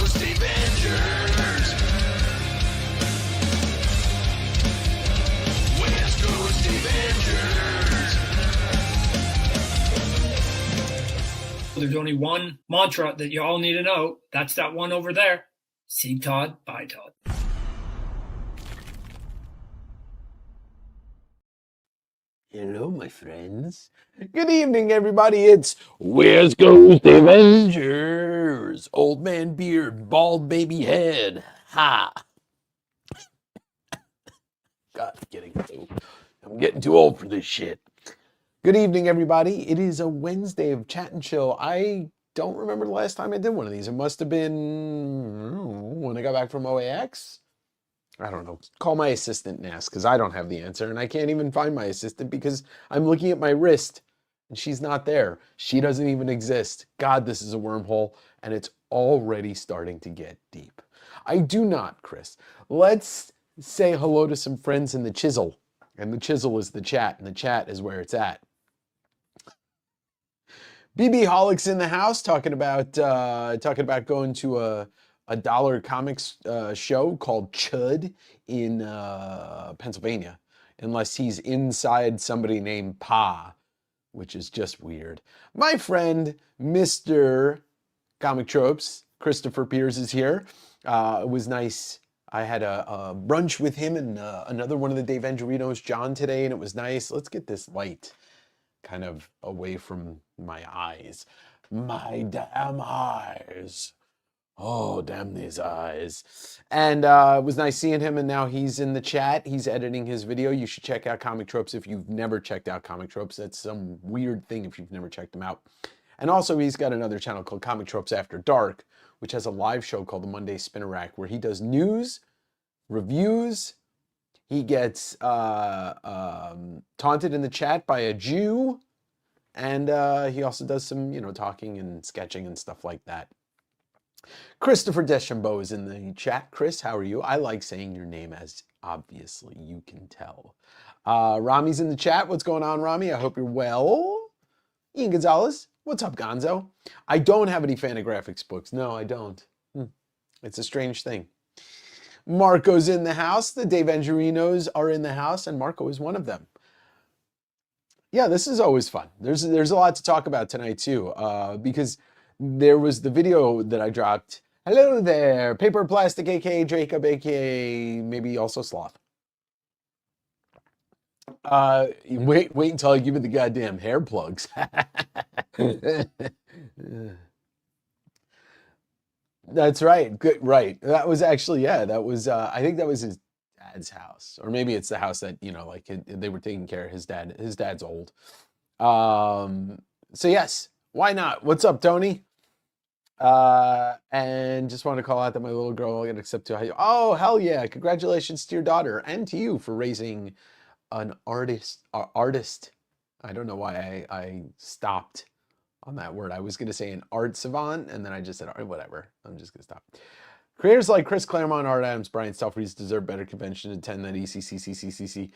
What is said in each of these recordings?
Coast Avengers. West Coast Avengers. There's only one mantra that you all need to know. That's that one over there. See Todd, bye Todd. Hello, my friends. Good evening, everybody. It's West Coast Avengers. Old man beard, bald baby head. Ha. God, I'm getting too old for this shit. Good evening, everybody. It is a Wednesday of Chat and Chill. I don't remember the last time I did one of these. It must have been when I got back from OAX. I don't know. Call my assistant and ask, because I don't have the answer, and I can't even find my assistant because I'm looking at my wrist and she's not there. She doesn't even exist. God, this is a wormhole, and it's already starting to get deep. I do not, Chris. Let's say hello to some friends in the chisel, and the chisel is the chat, and the chat is where it's at. BB Holics in the house talking about going to a dollar comics show called Chud in Pennsylvania, unless he's inside somebody named Pa, which is just weird. My friend, Mr. Comic Tropes, Christopher Piers is here. It was nice. I had a brunch with him and another one of the Dave Angelinos, John, today, and it was nice. Let's get this light kind of away from my eyes. My damn eyes. Oh, damn these eyes. And it was nice seeing him, and now he's in the chat. He's editing his video. You should check out Comic Tropes if you've never checked out Comic Tropes. That's some weird thing if you've never checked him out. And also, he's got another channel called Comic Tropes After Dark, which has a live show called the Monday Spinner Rack, where he does news, reviews. He gets taunted in the chat by a Jew. And he also does some, talking and sketching and stuff like that. Christopher Deschambeau is in the chat. Chris, how are you? I like saying your name, as obviously you can tell. Rami's in the chat. What's going on, Rami? I hope you're well. Ian Gonzalez, what's up, Gonzo? I don't have any Fantagraphics books. No, I don't. It's a strange thing. Marco's in the house. The Dave Angelinos are in the house, and Marco is one of them. Yeah, this is always fun. There's a lot to talk about tonight, too, because there was the video that I dropped. Hello there, Paper Plastic, aka Jacob, aka maybe also Sloth. Wait until I give you the goddamn hair plugs. That's right. Good, right. That was actually, that was, I think that was his dad's house, or maybe it's the house that, they were taking care of his dad. His dad's old. So yes, why not? What's up, Tony? And just want to call out that my little girl will get accepted to. Oh, hell yeah. Congratulations to your daughter and to you for raising an artist. I don't know why I stopped on that word. I was going to say an art savant, and then I just said, all right, whatever. I'm just going to stop. Creators like Chris Claremont, Art Adams, Brian Stelfreeze deserve better convention to attend than ECCCCCC.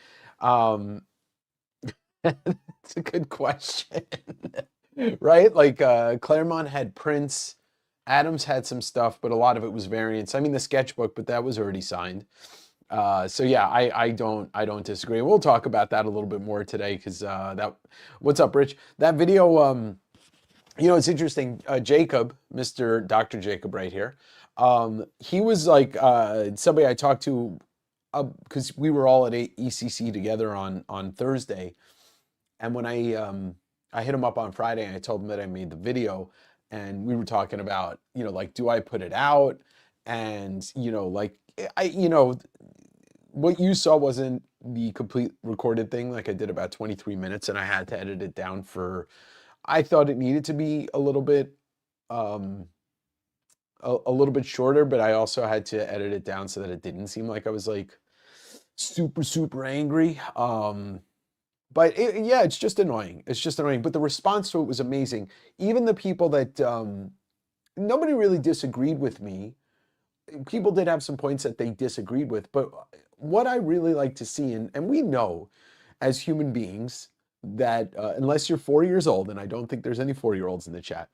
It's a good question, right? Like Claremont had Prince, Adams had some stuff, but a lot of it was variants. I mean, the sketchbook, but that was already signed. So yeah, I don't disagree. We'll talk about that a little bit more today because what's up, Rich? That video, it's interesting. Jacob, Mr. Dr. Jacob right here. He was like somebody I talked to because we were all at ECC together on Thursday, and when I hit him up on Friday and I told him that I made the video, and we were talking about do I put it out, and what you saw wasn't the complete recorded thing. Like I did about 23 minutes, and I had to edit it down I thought it needed to be a little bit shorter, but I also had to edit it down so that it didn't seem like I was like super angry. But it's just annoying. It's just annoying. But the response to it was amazing. Even the people that nobody really disagreed with me. People did have some points that they disagreed with, but what I really like to see, and we know as human beings that unless you're 4 years old, and I don't think there's any 4-year-olds in the chat,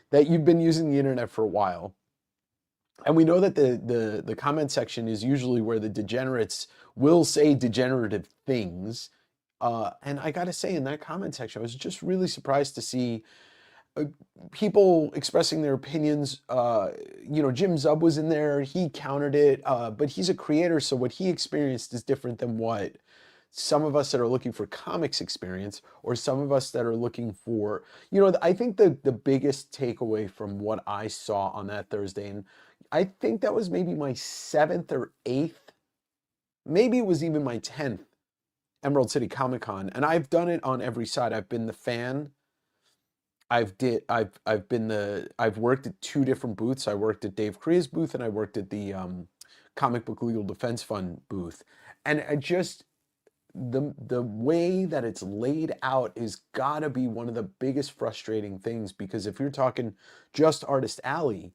that you've been using the internet for a while, And we know that the comment section is usually where the degenerates will say degenerative things. And I gotta say, in that comment section, I was just really surprised to see uh, people expressing their opinions. Jim Zub was in there. He countered it, but he's a creator, so what he experienced is different than what some of us that are looking for comics experience, or some of us that are looking for, I think the biggest takeaway from what I saw on that Thursday, and I think that was maybe my seventh or eighth, maybe it was even my 10th Emerald City Comic Con, and I've done it on every side. I've been the fan. I've worked at two different booths. I worked at Dave Korea's booth, and I worked at the Comic Book Legal Defense Fund booth. And I just the way that it's laid out is gotta be one of the biggest frustrating things, because if you're talking just Artist Alley,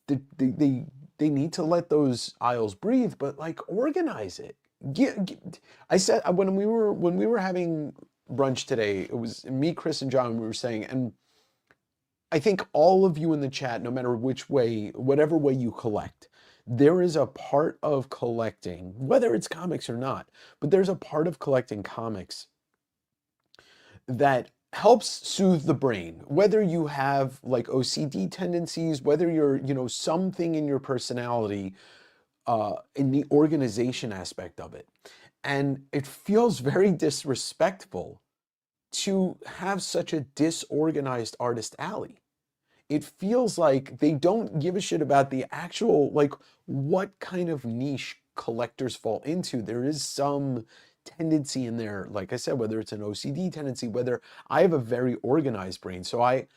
they need to let those aisles breathe, but like organize it. I said when we were having brunch today, it was me, Chris, and John. We were saying, and I think all of you in the chat, no matter which way, whatever way you collect, there is a part of collecting, whether it's comics or not, but there's a part of collecting comics that helps soothe the brain. Whether you have like OCD tendencies, whether you're, something in your personality, in the organization aspect of it. And it feels very disrespectful to have such a disorganized Artist Alley. It feels like they don't give a shit about the actual, like, what kind of niche collectors fall into. There is some tendency in there, like I said, whether it's an OCD tendency, whether I have a very organized brain. So I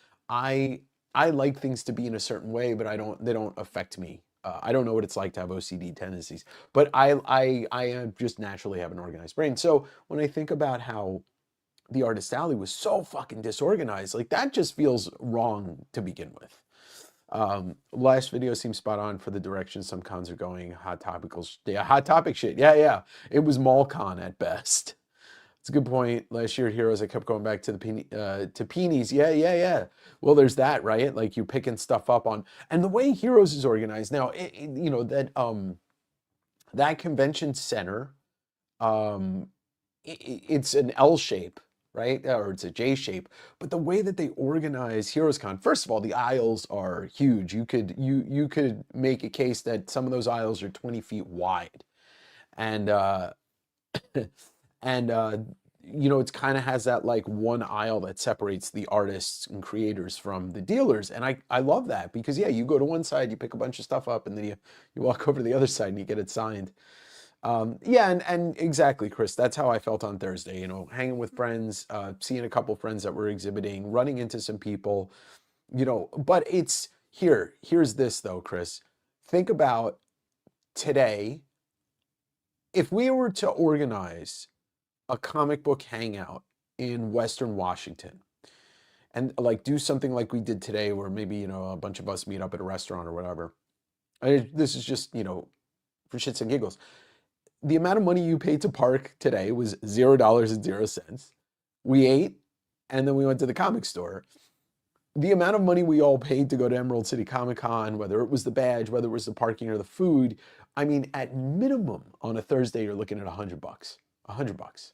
like things to be in a certain way, but they don't affect me. I don't know what it's like to have OCD tendencies, but I just naturally have an organized brain. So when I think about how the Artist Alley was so fucking disorganized, like that just feels wrong to begin with. Last video seems spot on for the direction some cons are going. Hot topic shit. Yeah. It was MallCon at best. It's a good point. Last year at Heroes, I kept going back to the Peenies. Yeah. Well, there's that, right? Like you're picking stuff up on, and the way Heroes is organized now, that convention center, it's an L shape, right? Or it's a J shape. But the way that they organize HeroesCon, first of all, the aisles are huge. You could make a case that some of those aisles are 20 feet wide, and it kind of has that like one aisle that separates the artists and creators from the dealers. And I love that, because yeah, you go to one side, you pick a bunch of stuff up, and then you walk over to the other side and you get it signed. And exactly, Chris, that's how I felt on Thursday, hanging with friends, seeing a couple friends that were exhibiting, running into some people, but here's this though, Chris. Think about today, if we were to organize a comic book hangout in Western Washington and like do something like we did today, where maybe, a bunch of us meet up at a restaurant or whatever. This is just, for shits and giggles. The amount of money you paid to park today was $0.00. We ate, and then we went to the comic store. The amount of money we all paid to go to Emerald City Comic Con, whether it was the badge, whether it was the parking or the food, I mean, at minimum on a Thursday, you're looking at $100. $100.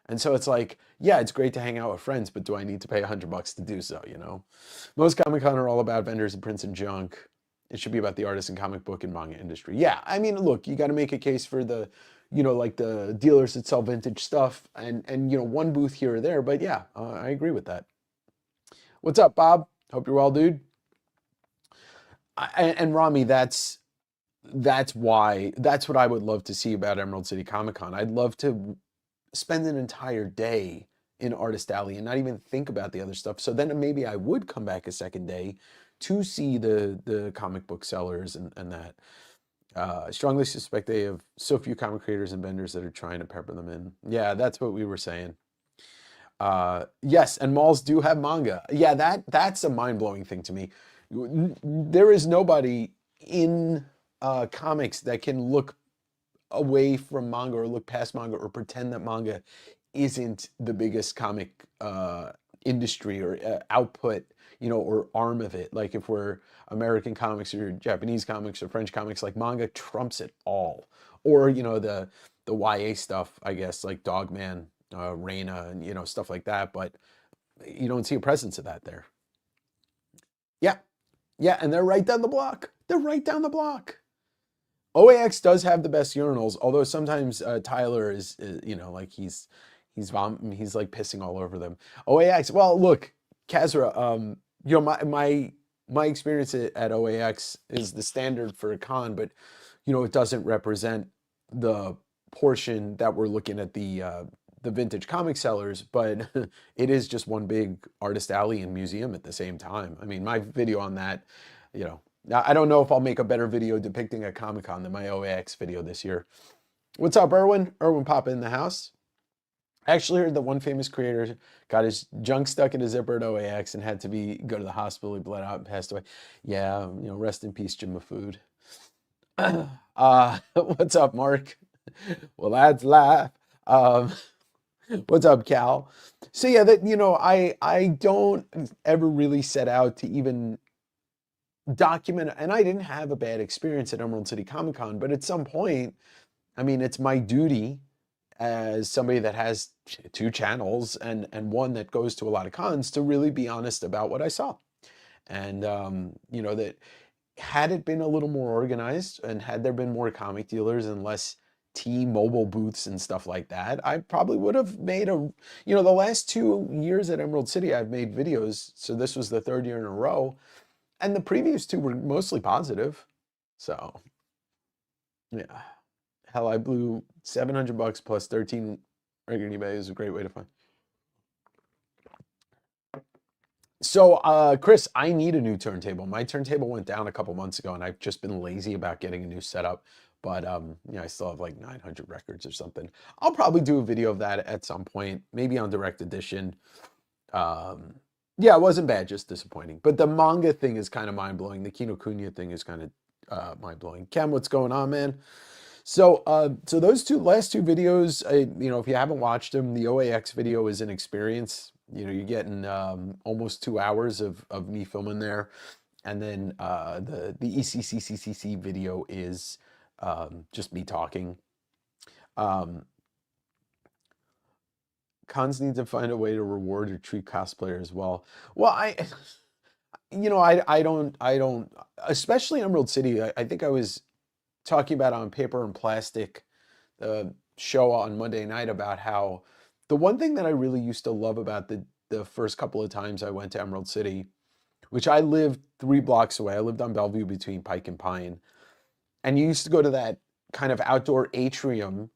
And so it's like, yeah, it's great to hang out with friends, but do I need to pay $100 to do so, Most Comic Con are all about vendors and prints and junk. It should be about the artist and comic book and manga industry. Yeah, I mean, look, you got to make a case for the, like the dealers that sell vintage stuff and one booth here or there. But yeah, I agree with that. What's up, Bob? Hope you're well, dude. And Rami, that's what I would love to see about Emerald City Comic Con. I'd love to spend an entire day in Artist Alley and not even think about the other stuff. So then maybe I would come back a second day to see the comic book sellers and that. I strongly suspect they have so few comic creators and vendors that are trying to pepper them in. Yeah, that's what we were saying. Yes, and malls do have manga. Yeah, that's a mind-blowing thing to me. There is nobody in comics that can look away from manga or look past manga or pretend that manga isn't the biggest comic industry or output or arm of it. Like if we're American comics or Japanese comics or French comics, like manga trumps it all. Or, the YA stuff, I guess, like Dogman, Reina, and, stuff like that. But you don't see a presence of that there. Yeah. Yeah. And they're right down the block. They're right down the block. OAX does have the best urinals, although sometimes Tyler is like he's vomiting, he's like pissing all over them. OAX, well, look, Kazra, my experience at OAX is the standard for a con, but it doesn't represent the portion that we're looking at the vintage comic sellers, but it is just one big artist alley and museum at the same time. I mean, my video on that, now, I don't know if I'll make a better video depicting a Comic-Con than my OAX video this year. What's up, Erwin? Erwin Papa in the house. I actually heard that one famous creator got his junk stuck in a zipper at OAX and had to go to the hospital. He bled out and passed away. Yeah, rest in peace, Jim Food. What's up, Mark? Well, that's laugh. What's up, Cal? So yeah, I don't ever really set out to even document, and I didn't have a bad experience at Emerald City Comic Con, but at some point, I mean, it's my duty as somebody that has 2 channels and one that goes to a lot of cons to really be honest about what I saw. And, that had it been a little more organized and had there been more comic dealers and less T-Mobile booths and stuff like that, I probably would have made the last 2 years at Emerald City, I've made videos. So this was the 3rd year in a row. And the previous 2 were mostly positive. So, yeah. Hell, I blew $700 plus 13 regular eBay is a great way to find. So, Chris, I need a new turntable. My turntable went down a couple months ago, and I've just been lazy about getting a new setup. But, I still have like 900 records or something. I'll probably do a video of that at some point, maybe on Direct Edition. Yeah, it wasn't bad, just disappointing. But the manga thing is kind of mind-blowing. The Kinokuniya thing is kind of mind-blowing. Cam, what's going on, man? So those last two videos, if you haven't watched them, the OAX video is an experience. You're getting almost 2 hours of me filming there. And then the ECCCCC video is just me talking. Cons need to find a way to reward or treat cosplayers well. Well, I don't, especially Emerald City. I think I was talking about on Paper and Plastic, the show on Monday night, about how the one thing that I really used to love about the first couple of times I went to Emerald City, which I lived 3 blocks away. I lived on Bellevue between Pike and Pine. And you used to go to that kind of outdoor atrium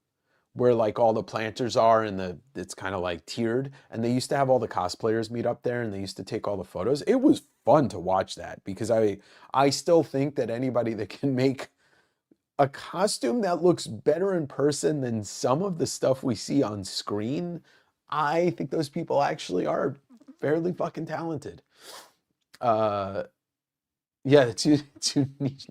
where like all the planters are and it's kind of like tiered, and they used to have all the cosplayers meet up there and they used to take all the photos. It was fun to watch that because I still think that anybody that can make a costume that looks better in person than some of the stuff we see on screen, I think those people actually are fairly fucking talented. Yeah, too niche.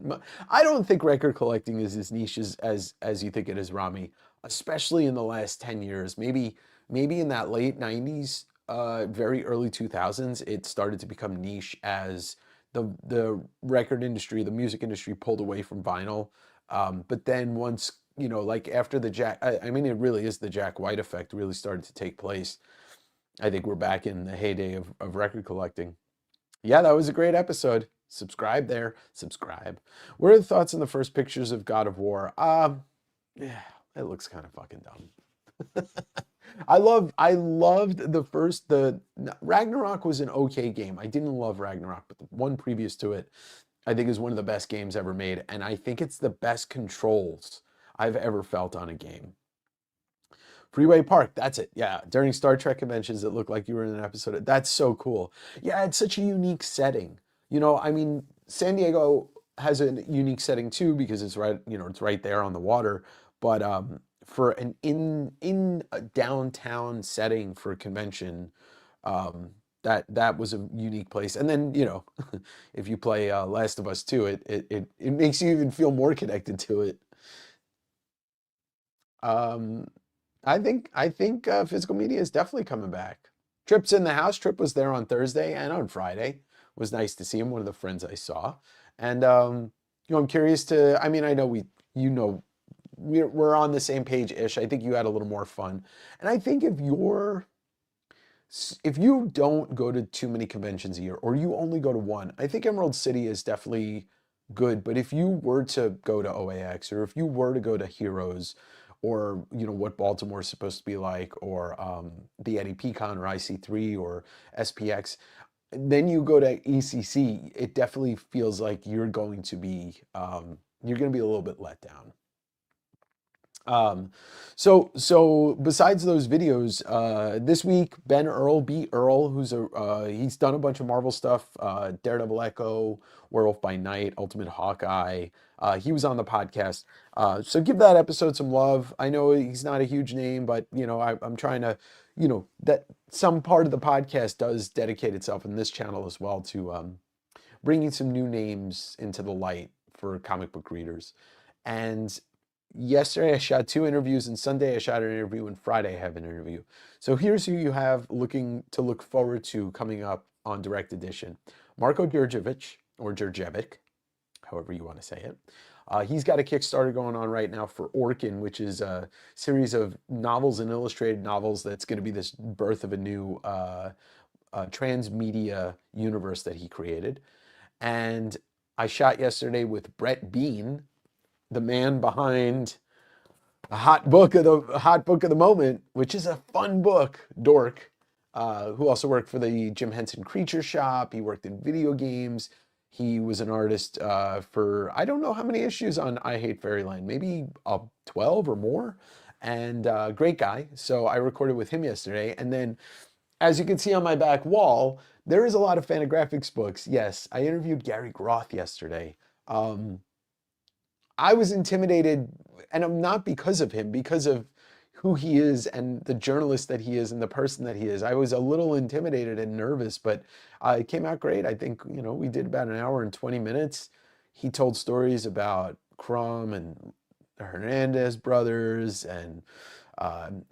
I don't think record collecting is as niche as you think it is, Rami. Especially in the last 10 years, maybe in that late 90s, very early 2000s, it started to become niche as the record industry, the music industry pulled away from vinyl. But then once, like after I mean, it really is the Jack White effect really started to take place. I think we're back in the heyday of record collecting. Yeah, that was a great episode. Subscribe there. Subscribe. What are the thoughts on the first pictures of God of War? Yeah, it looks kind of fucking dumb. I loved the Ragnarok was an okay game. I didn't love Ragnarok, but the one previous to it, I think is one of the best games ever made. And I think it's the best controls I've ever felt on a game. Freeway Park, that's it. Yeah, during Star Trek conventions, it looked like you were in an episode. That's so cool. Yeah, it's such a unique setting. I mean, San Diego has a unique setting too because it's right, it's right there on the water. But for an in a downtown setting for a convention, that was a unique place. And then if you play Last of Us 2, it makes you even feel more connected to it. I think physical media is definitely coming back. Trip's in the house. Trip was there on Thursday and on Friday. was nice to see him. One of the friends I saw, and I'm curious to. I mean, I know we're on the same page ish. I think you had a little more fun, and I think if you don't go to too many conventions a year, or you only go to one, I think Emerald City is definitely good. But if you were to go to OAX, or if you were to go to Heroes, or what Baltimore is supposed to be like, or the Eddie Pecan or IC3 or SPX, then you go to ECC, it definitely feels like you're going to be a little bit let down. So besides those videos, this week, Ben Earl, B. Earl, he's done a bunch of Marvel stuff, Daredevil Echo, Werewolf by Night, Ultimate Hawkeye. He was on the podcast. So give that episode some love. I know he's not a huge name, but I'm trying to, that some part of the podcast does dedicate itself in this channel as well to bringing some new names into the light for comic book readers. And yesterday I shot 2 interviews, and Sunday I shot an interview, and Friday I have an interview. So here's who you have to look forward to coming up on Direct Edition. Marko Djurdjevic, or Djurdjevic, however you want to say it. He's got a Kickstarter going on right now for Orkin, which is a series of novels and illustrated novels that's going to be this birth of a new transmedia universe that he created. And I shot yesterday with Brett Bean, the man behind a hot book of the moment, which is a fun book, Dork, who also worked for the Jim Henson Creature Shop. He worked in video games. He was an artist for, I don't know how many issues on I Hate Fairyland, maybe 12 or more, and great guy. So I recorded with him yesterday. And then, as you can see on my back wall, there is a lot of Fantagraphics books. Yes, I interviewed Gary Groth yesterday. I was intimidated, and I'm not because of him, because of who he is and the journalist that he is and the person that he is. I was a little intimidated and nervous, but it came out great. I think, we did about an hour and 20 minutes. He told stories about Crumb and the Hernandez brothers, and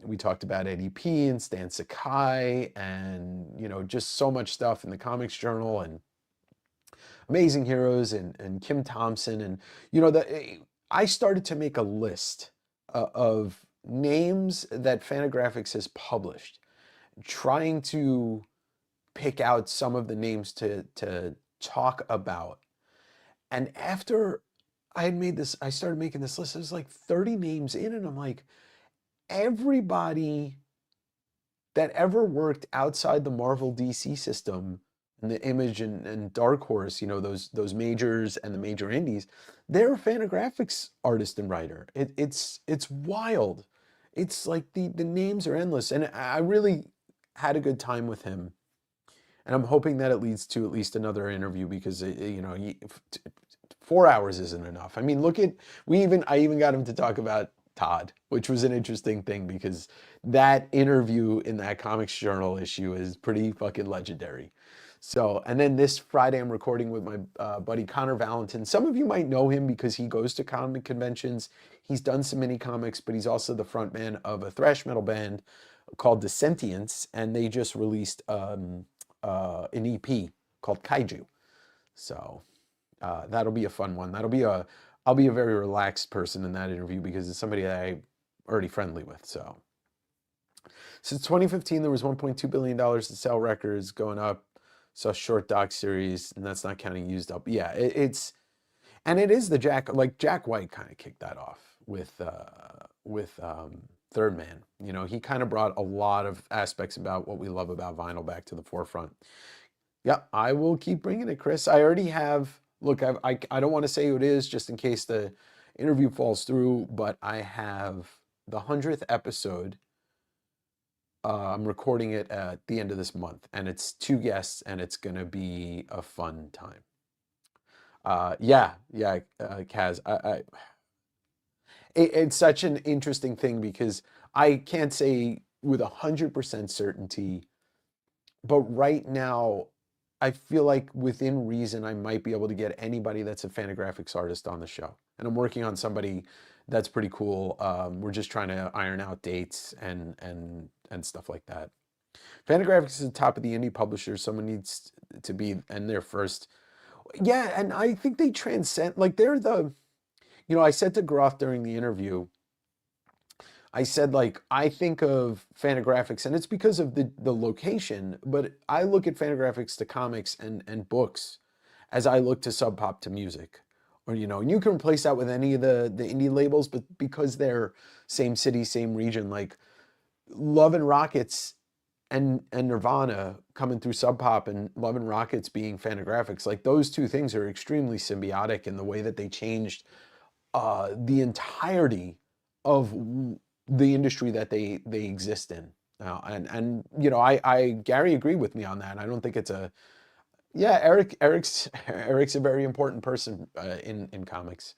we talked about Eddie P. and Stan Sakai, and, just so much stuff in the Comics Journal, and Amazing Heroes, and Kim Thompson. And, I started to make a list of names that Fantagraphics has published, trying to pick out some of the names to talk about. And after I started making this list, there's like 30 names in, and I'm like, everybody that ever worked outside the Marvel DC system, and the Image and Dark Horse, those majors and the major indies, they're a Fantagraphics artist and writer. It's wild. It's like the names are endless, and I really had a good time with him. And I'm hoping that it leads to at least another interview, because 4 hours isn't enough. I mean, I even got him to talk about Todd, which was an interesting thing, because that interview in that Comics Journal issue is pretty fucking legendary. So, and then this Friday I'm recording with my buddy Connor Valentin. Some of you might know him because he goes to comic conventions. He's done some mini comics, but he's also the frontman of a thrash metal band called Descentients, and they just released an EP called Kaiju. So that'll be a fun one. I'll be a very relaxed person in that interview, because it's somebody that I'm already friendly with. So since 2015, there was $1.2 billion to sell records, going up. So short doc series, and that's not counting used up. Yeah, it is the Jack White kind of kicked that off with Third Man. He kind of brought a lot of aspects about what we love about vinyl back to the forefront. Yeah, I will keep bringing it, Chris. I already have. Look, I don't want to say who it is, just in case the interview falls through, but I have the 100th episode. I'm recording it at the end of this month, and it's 2 guests, and it's going to be a fun time. Kaz, it's such an interesting thing, because I can't say with 100% certainty, but right now, I feel like within reason, I might be able to get anybody that's a Fantagraphics artist on the show. And I'm working on somebody that's pretty cool. We're just trying to iron out dates and stuff like that. Fantagraphics is the top of the indie publishers. Someone needs to be, and they're first. Yeah, and I think they transcend, like they're the, I said to Groth during the interview, I said, like, I think of Fantagraphics, and it's because of the location, but I look at Fantagraphics to comics and books as I look to Sub Pop to music. Or, and you can replace that with any of the indie labels, but because they're same city, same region, like Love and Rockets and Nirvana coming through Sub Pop and Love and Rockets being Fantagraphics, like those two things are extremely symbiotic in the way that they changed the entirety of the industry that they exist in. And I Gary agreed with me on that. I don't think it's a Eric's a very important person in comics.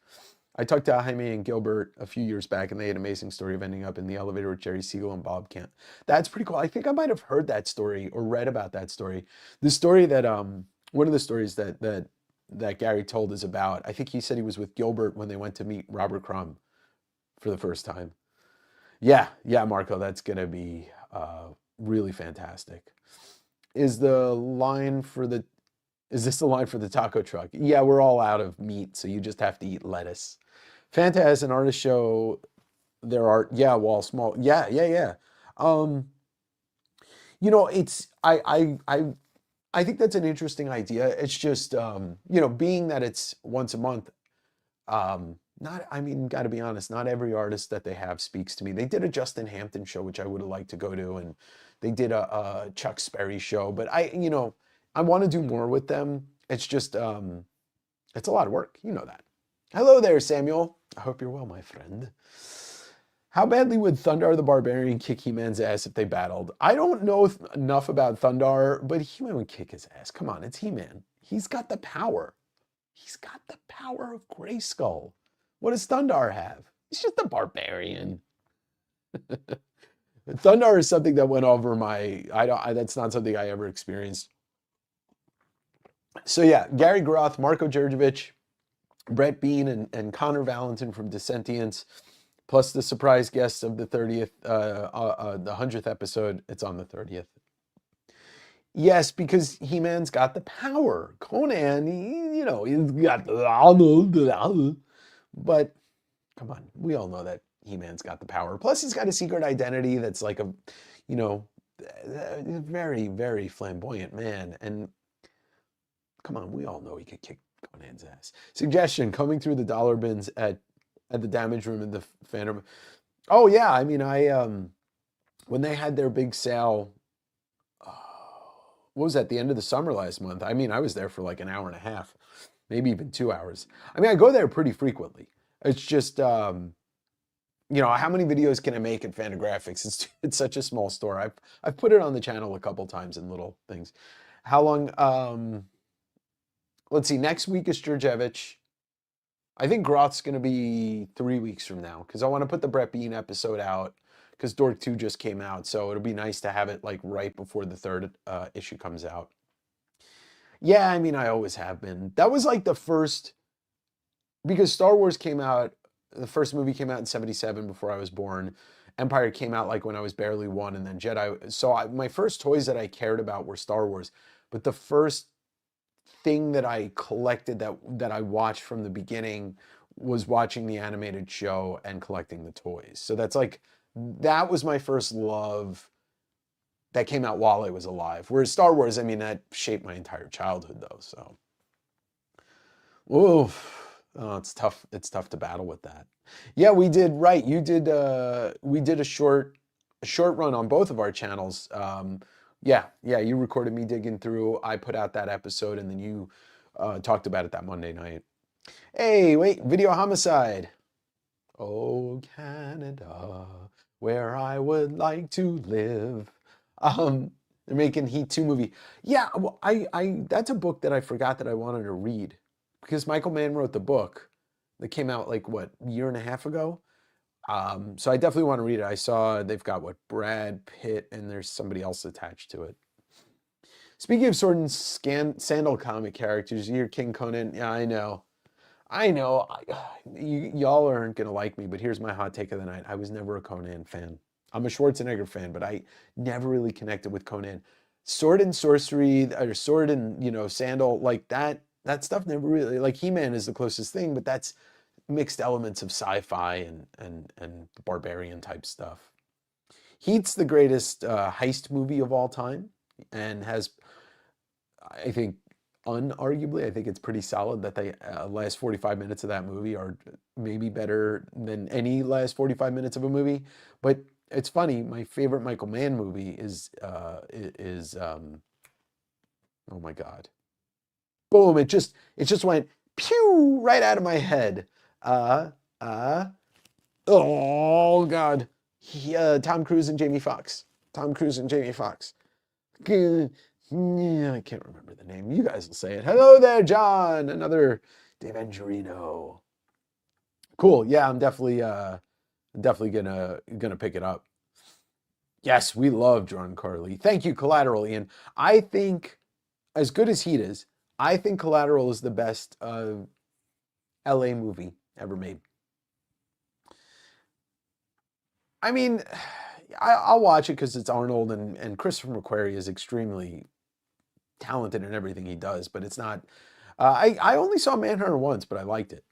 I talked to Jaime and Gilbert a few years back, and they had an amazing story of ending up in the elevator with Jerry Siegel and Bob Kent. That's pretty cool. I think I might have heard that story or read about that story. The story that one of the stories that Gary told is about, I think he said he was with Gilbert when they went to meet Robert Crumb for the first time. Yeah, Marco, that's gonna be really fantastic. Is the line for the Is this the line for the taco truck? Yeah, we're all out of meat, so you just have to eat lettuce. Fanta has an artist show their art. Yeah, Wall Small. Yeah. Um, it's I think that's an interesting idea. It's just being that it's once a month, not I mean, gotta be honest, not every artist that they have speaks to me. They did a Justin Hampton show, which I would have liked to go to, and they did a Chuck Sperry show, but I want to do more with them. It's just it's a lot of work. You know that. Hello there, Samuel. I hope you're well, my friend. How badly would Thundar the Barbarian kick He-Man's ass if they battled? I don't know enough about Thundar, but He-Man would kick his ass. Come on, it's He-Man. He's got the power. He's got the power of Grayskull. What does Thundar have? He's just a barbarian. Thundar is something that went over my. That's not something I ever experienced. So yeah, Gary Groth, Marco Djurdjevic, Brett Bean, and Connor Valentin from Dissentients, plus the surprise guests of the 30th, the 100th episode. It's on the 30th. Yes, because He-Man's got the power. Conan, he's got the. But come on, we all know that He-Man's got the power. Plus, he's got a secret identity that's like a very, very flamboyant man. And come on, we all know he could kick Conan's ass. Suggestion, coming through the dollar bins at the Damage Room in the Phantom. Oh yeah, I mean, when they had their big sale, what was that, the end of the summer last month? I mean, I was there for like an hour and a half, maybe even 2 hours. I mean, I go there pretty frequently. It's just, how many videos can I make at Fantagraphics? It's such a small store. I've put it on the channel a couple times in little things. How long? Let's see. Next week is Djurdjevic. I think Groth's going to be 3 weeks from now because I want to put the Brett Bean episode out because Dork 2 just came out. So it'll be nice to have it like right before the third issue comes out. Yeah, I mean, I always have been. That was like the first, because Star Wars came out, the first movie came out in 77 before I was born. Empire came out like when I was barely 1, and then Jedi. So my first toys that I cared about were Star Wars. But the first thing that I collected that I watched from the beginning was watching the animated show and collecting the toys. So that was my first love that came out while I was alive. Whereas Star Wars, I mean, that shaped my entire childhood though. So, oof, oh, it's tough. It's tough to battle with that. Yeah, we did. Right, you did. We did a short run on both of our channels. Yeah, you recorded me digging through. I put out that episode, and then you talked about it that Monday night. Hey, wait, Video Homicide. Oh, Canada, where I would like to live. They're making Heat 2 movie. Yeah, well, I that's a book that I forgot that I wanted to read because Michael Mann wrote the book that came out like what, a year and a half ago. So I definitely want to read it. I saw they've got Brad Pitt and there's somebody else attached to it. Speaking of sword and sandal comic characters, you're King Conan. Yeah, I know. Y'all aren't gonna like me, but here's my hot take of the night. I was never a Conan fan. I'm a Schwarzenegger fan, but I never really connected with Conan. Sword and Sorcery, or Sword and, Sandal, like that stuff never really, like He-Man is the closest thing, but that's mixed elements of sci-fi and barbarian type stuff. Heat's the greatest heist movie of all time, and has, I think, unarguably, I think it's pretty solid that the last 45 minutes of that movie are maybe better than any last 45 minutes of a movie. But it's funny, my favorite Michael Mann movie is oh my God. Boom, it just went pew right out of my head. Oh God. Tom Cruise and Jamie Foxx. Tom Cruise and Jamie Foxx. Yeah, I can't remember the name. You guys will say it. Hello there, John. Another Dave Angelino. Cool. Yeah, I'm definitely gonna pick it up. Yes, we love John Carly. Thank you, Collateral, Ian. I think, as good as Heat is, I think Collateral is the best LA movie ever made. I mean, I'll watch it because it's Arnold, and Christopher McQuarrie is extremely talented in everything he does, but it's not. I only saw Manhunter once, but I liked it.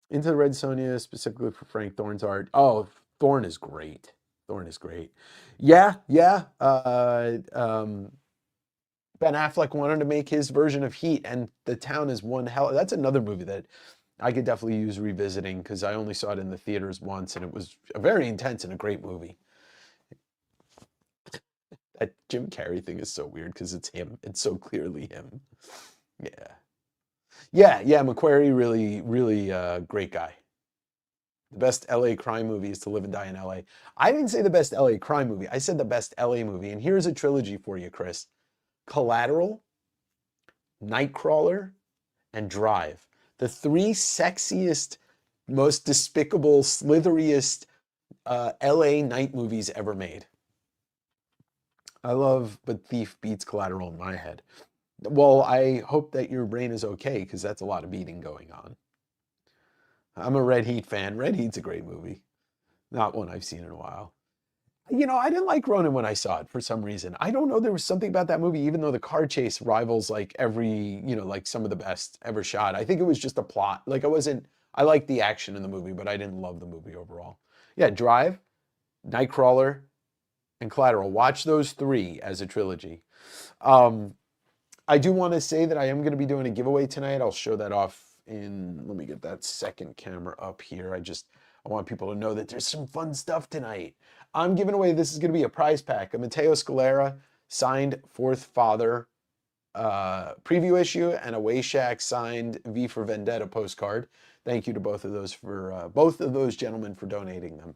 Into the Red Sonja, specifically for Frank Thorne's art. Oh, Thorne is great. Thorne is great. Yeah. Ben Affleck wanted to make his version of Heat, and The Town is one hell. That's another movie that I could definitely use revisiting because I only saw it in the theaters once, and it was a very intense and a great movie. That Jim Carrey thing is so weird because it's him. It's so clearly him. Yeah. McQuarrie, really great guy. The best LA crime movie is To Live and Die in LA. I didn't say the best LA crime movie. I said the best LA movie. And here's a trilogy for you, Chris. Collateral, Nightcrawler, and Drive. The three sexiest, most despicable, slitheriest LA night movies ever made. I love, but Thief beats Collateral in my head. Well, I hope that your brain is okay, because that's a lot of beating going on. I'm a Red Heat fan. Red Heat's a great movie. Not one I've seen in a while. I didn't like Ronin when I saw it for some reason. I don't know, there was something about that movie, even though the car chase rivals like every, like some of the best ever shot. I think it was just a plot. Like I liked the action in the movie, but I didn't love the movie overall. Yeah, Drive, Nightcrawler, and Collateral. Watch those three as a trilogy. I do want to say that I am going to be doing a giveaway tonight. I'll show that off let me get that second camera up here. I want people to know that there's some fun stuff tonight. I'm giving away, this is going to be a prize pack, a Matteo Scalera signed Fourth Father preview issue, and a Wayshack signed V for Vendetta postcard. Thank you to both of those gentlemen for donating them.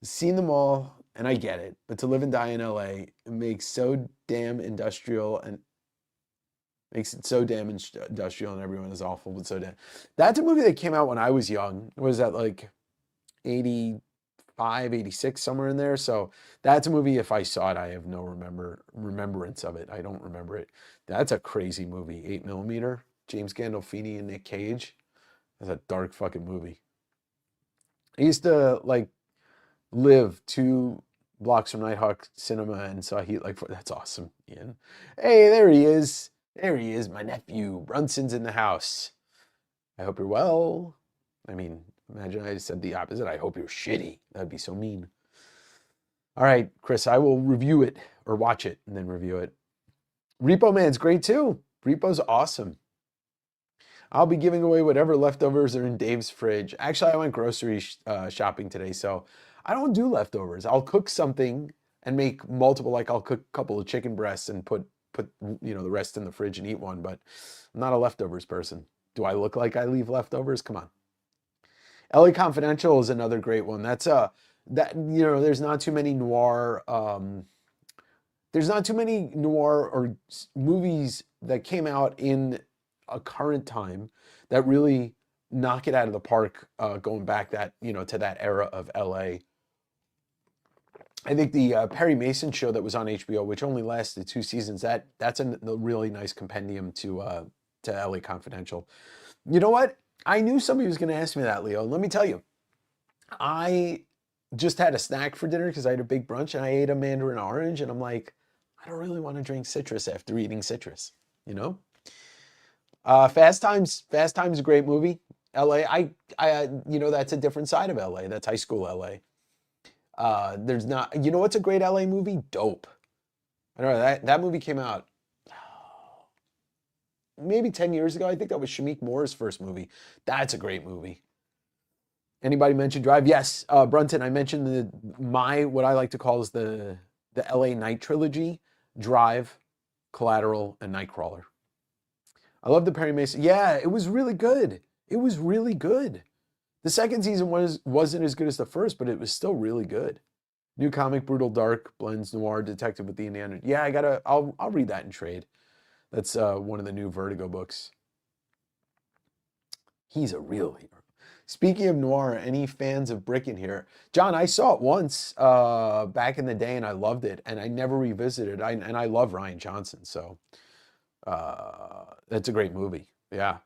Seen them all, and I get it, but To Live and Die in LA makes so damn industrial and makes it so damn industrial, and everyone is awful, but so damn. That's a movie that came out when I was young. Was that like 85, 86, somewhere in there? So that's a movie, if I saw it, I have no remembrance of it. I don't remember it. That's a crazy movie. 8mm, James Gandolfini and Nick Cage. That's a dark fucking movie. I used to live 2 blocks from Nighthawk Cinema and saw Heat that's awesome, Ian. Hey, there he is. There he is, my nephew. Brunson's in the house. I hope you're well. I mean, imagine I said the opposite. I hope you're shitty. That'd be so mean. All right, Chris, I will review it, or watch it and then review it. Repo Man's great too. Repo's awesome. I'll be giving away whatever leftovers are in Dave's fridge. Actually, I went grocery shopping today, so I don't do leftovers. I'll cook something and make multiple, I'll cook a couple of chicken breasts and put the rest in the fridge and eat one, but I'm not a leftovers person. Do I look like I leave leftovers? Come on. LA Confidential is another great one. That's there's not too many noir or movies that came out in a current time that really knock it out of the park, going back to that era of LA. I think the Perry Mason show that was on HBO, which only lasted 2 seasons, that's a really nice compendium to LA Confidential. You know what? I knew somebody was going to ask me that, Leo. Let me tell you, I just had a snack for dinner because I had a big brunch and I ate a mandarin orange and I'm like, I don't really want to drink citrus after eating citrus, you know? Fast Times is a great movie. LA, that's a different side of LA. That's high school LA. There's not, you know what's a great LA movie? Dope. I don't know, that movie came out maybe 10 years ago. I think that was Shamik Moore's first movie. That's a great movie. Anybody mention Drive? Yes, Brunton, I mentioned what I like to call is the LA Night trilogy: Drive, Collateral, and Nightcrawler. I love the Perry Mason. Yeah, it was really good. It was really good. The second season wasn't as good as the first, but it was still really good. New comic, brutal, dark, blends noir detective with the Indiana. Yeah, I'll read that in trade. That's one of the new Vertigo books. He's a real hero. Speaking of noir, any fans of Brick in here? John, I saw it once back in the day and I loved it, and I never revisited it. And I love Rian Johnson, so that's a great movie. Yeah.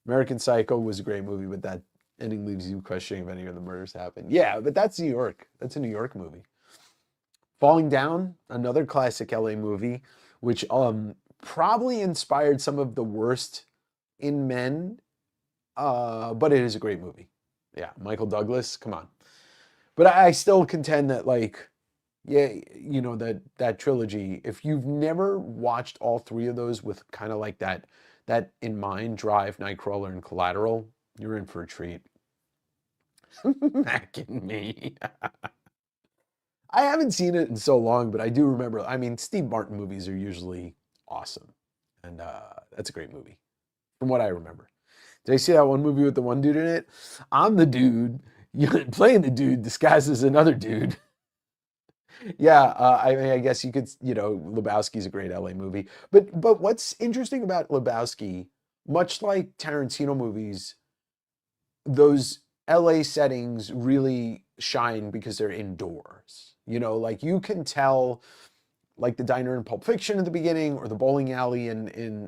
American Psycho was a great movie, but that ending leaves you questioning if any of the murders happened. Yeah, but that's New York. That's a New York movie. Falling Down, another classic LA movie, which probably inspired some of the worst in men. But it is a great movie. Yeah, Michael Douglas, come on. But I still contend that, like, yeah, you know, that trilogy, if you've never watched all three of those with kind of like that in mind, Drive, Nightcrawler, and Collateral, you're in for a treat. Mac and me. I haven't seen it in so long, but I do remember. I mean, Steve Martin movies are usually awesome. And that's a great movie, from what I remember. Did I see that one movie with the one dude in it? I'm the dude playing the dude disguised as another dude. Yeah, I mean, I guess you could, Lebowski's a great LA movie. But what's interesting about Lebowski, much like Tarantino movies, those LA settings really shine because they're indoors. Like you can tell, like the diner in Pulp Fiction at the beginning, or the bowling alley in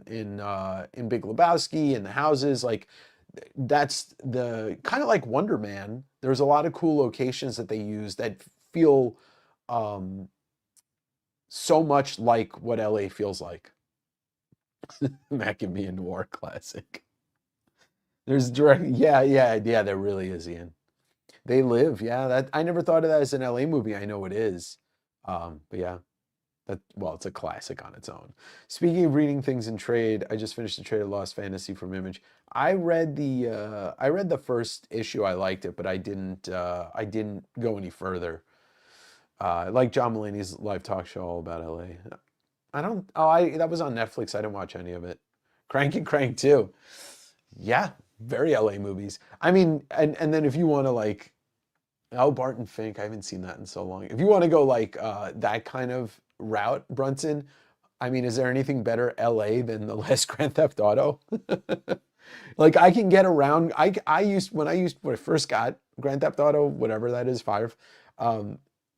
Big Lebowski, and the houses, like that's the kind of like Wonder Man. There's a lot of cool locations that they use that feel so much like what LA feels like. Mac and Me, a noir classic. There's direct, yeah, there really is, Ian. They Live, yeah. That I never thought of that as an LA movie. I know it is, but yeah. It's a classic on its own. Speaking of reading things in trade, I just finished the trade of Lost Fantasy from Image. I read the first issue. I liked it, but I didn't go any further. Like John Mulaney's live talk show all about LA. That was on Netflix. I didn't watch any of it. Crank and Crank too. Yeah, very LA movies. I mean, and then if you want to like, Barton Fink, I haven't seen that in so long. If you want to go like that kind of route, Brunson, I mean, is there anything better LA than the last Grand Theft Auto? Like I can get around. When I first got Grand Theft Auto, whatever that is, 5.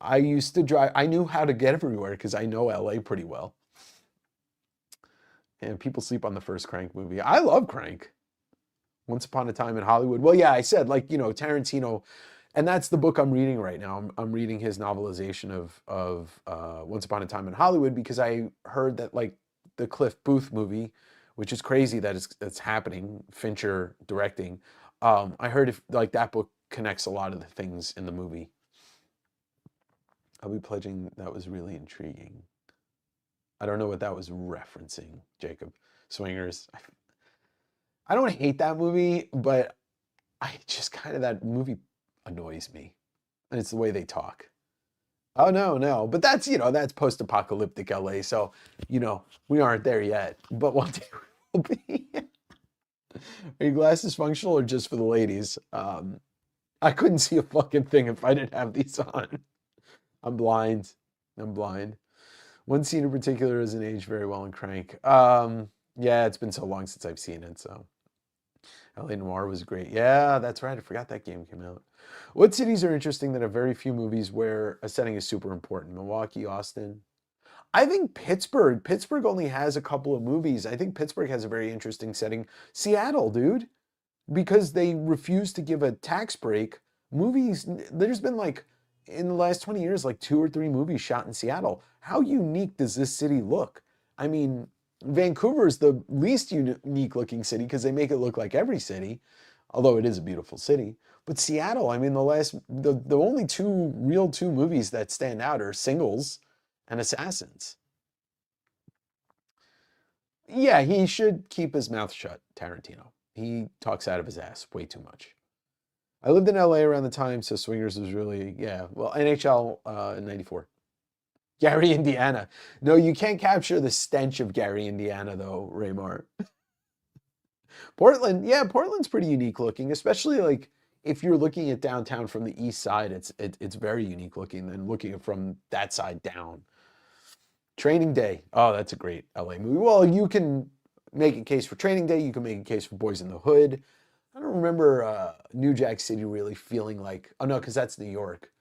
I used to drive. I knew how to get everywhere because I know LA pretty well. And people sleep on the first Crank movie. I love Crank. Once Upon a Time in Hollywood. Well, yeah, I said like Tarantino. And that's the book I'm reading right now. I'm reading his novelization of Once Upon a Time in Hollywood because I heard that like the Cliff Booth movie, which is crazy that it's happening, Fincher directing. I heard if like that book connects a lot of the things in the movie. I'll be pledging that was really intriguing. I don't know what that was referencing, Jacob. Swingers. I don't hate that movie, but that movie annoys me, and it's the way they talk. Oh no, but that's that's post-apocalyptic LA, so we aren't there yet, but one day we'll be. Are your glasses functional or just for the ladies? I couldn't see a fucking thing if I didn't have these on. I'm blind. One scene in particular doesn't age very well in Crank. Yeah, it's been so long since I've seen it, so. LA Noire was great. Yeah, that's right. I forgot that game came out. What cities are interesting that have very few movies where a setting is super important? Milwaukee, Austin. I think Pittsburgh. Pittsburgh only has a couple of movies. I think Pittsburgh has a very interesting setting. Seattle, dude. Because they refuse to give a tax break. Movies, there's been like in the last 20 years, like 2 or 3 movies shot in Seattle. How unique does this city look? I mean, Vancouver is the least unique looking city because they make it look like every city, although it is a beautiful city. But Seattle, I mean, the only two movies that stand out are Singles and Assassins. Yeah, he should keep his mouth shut, Tarantino. He talks out of his ass way too much. I lived in LA around the time, so Swingers was really, yeah. Well, NHL in '94. Gary, Indiana. No, you can't capture the stench of Gary, Indiana, though, Raymar. Portland, yeah, Portland's pretty unique looking, especially like if you're looking at downtown from the east side, it's very unique looking. And looking from that side down. Training Day. Oh, that's a great LA movie. Well, you can make a case for Training Day. You can make a case for Boys in the Hood. I don't remember New Jack City really feeling like, oh no, because that's New York.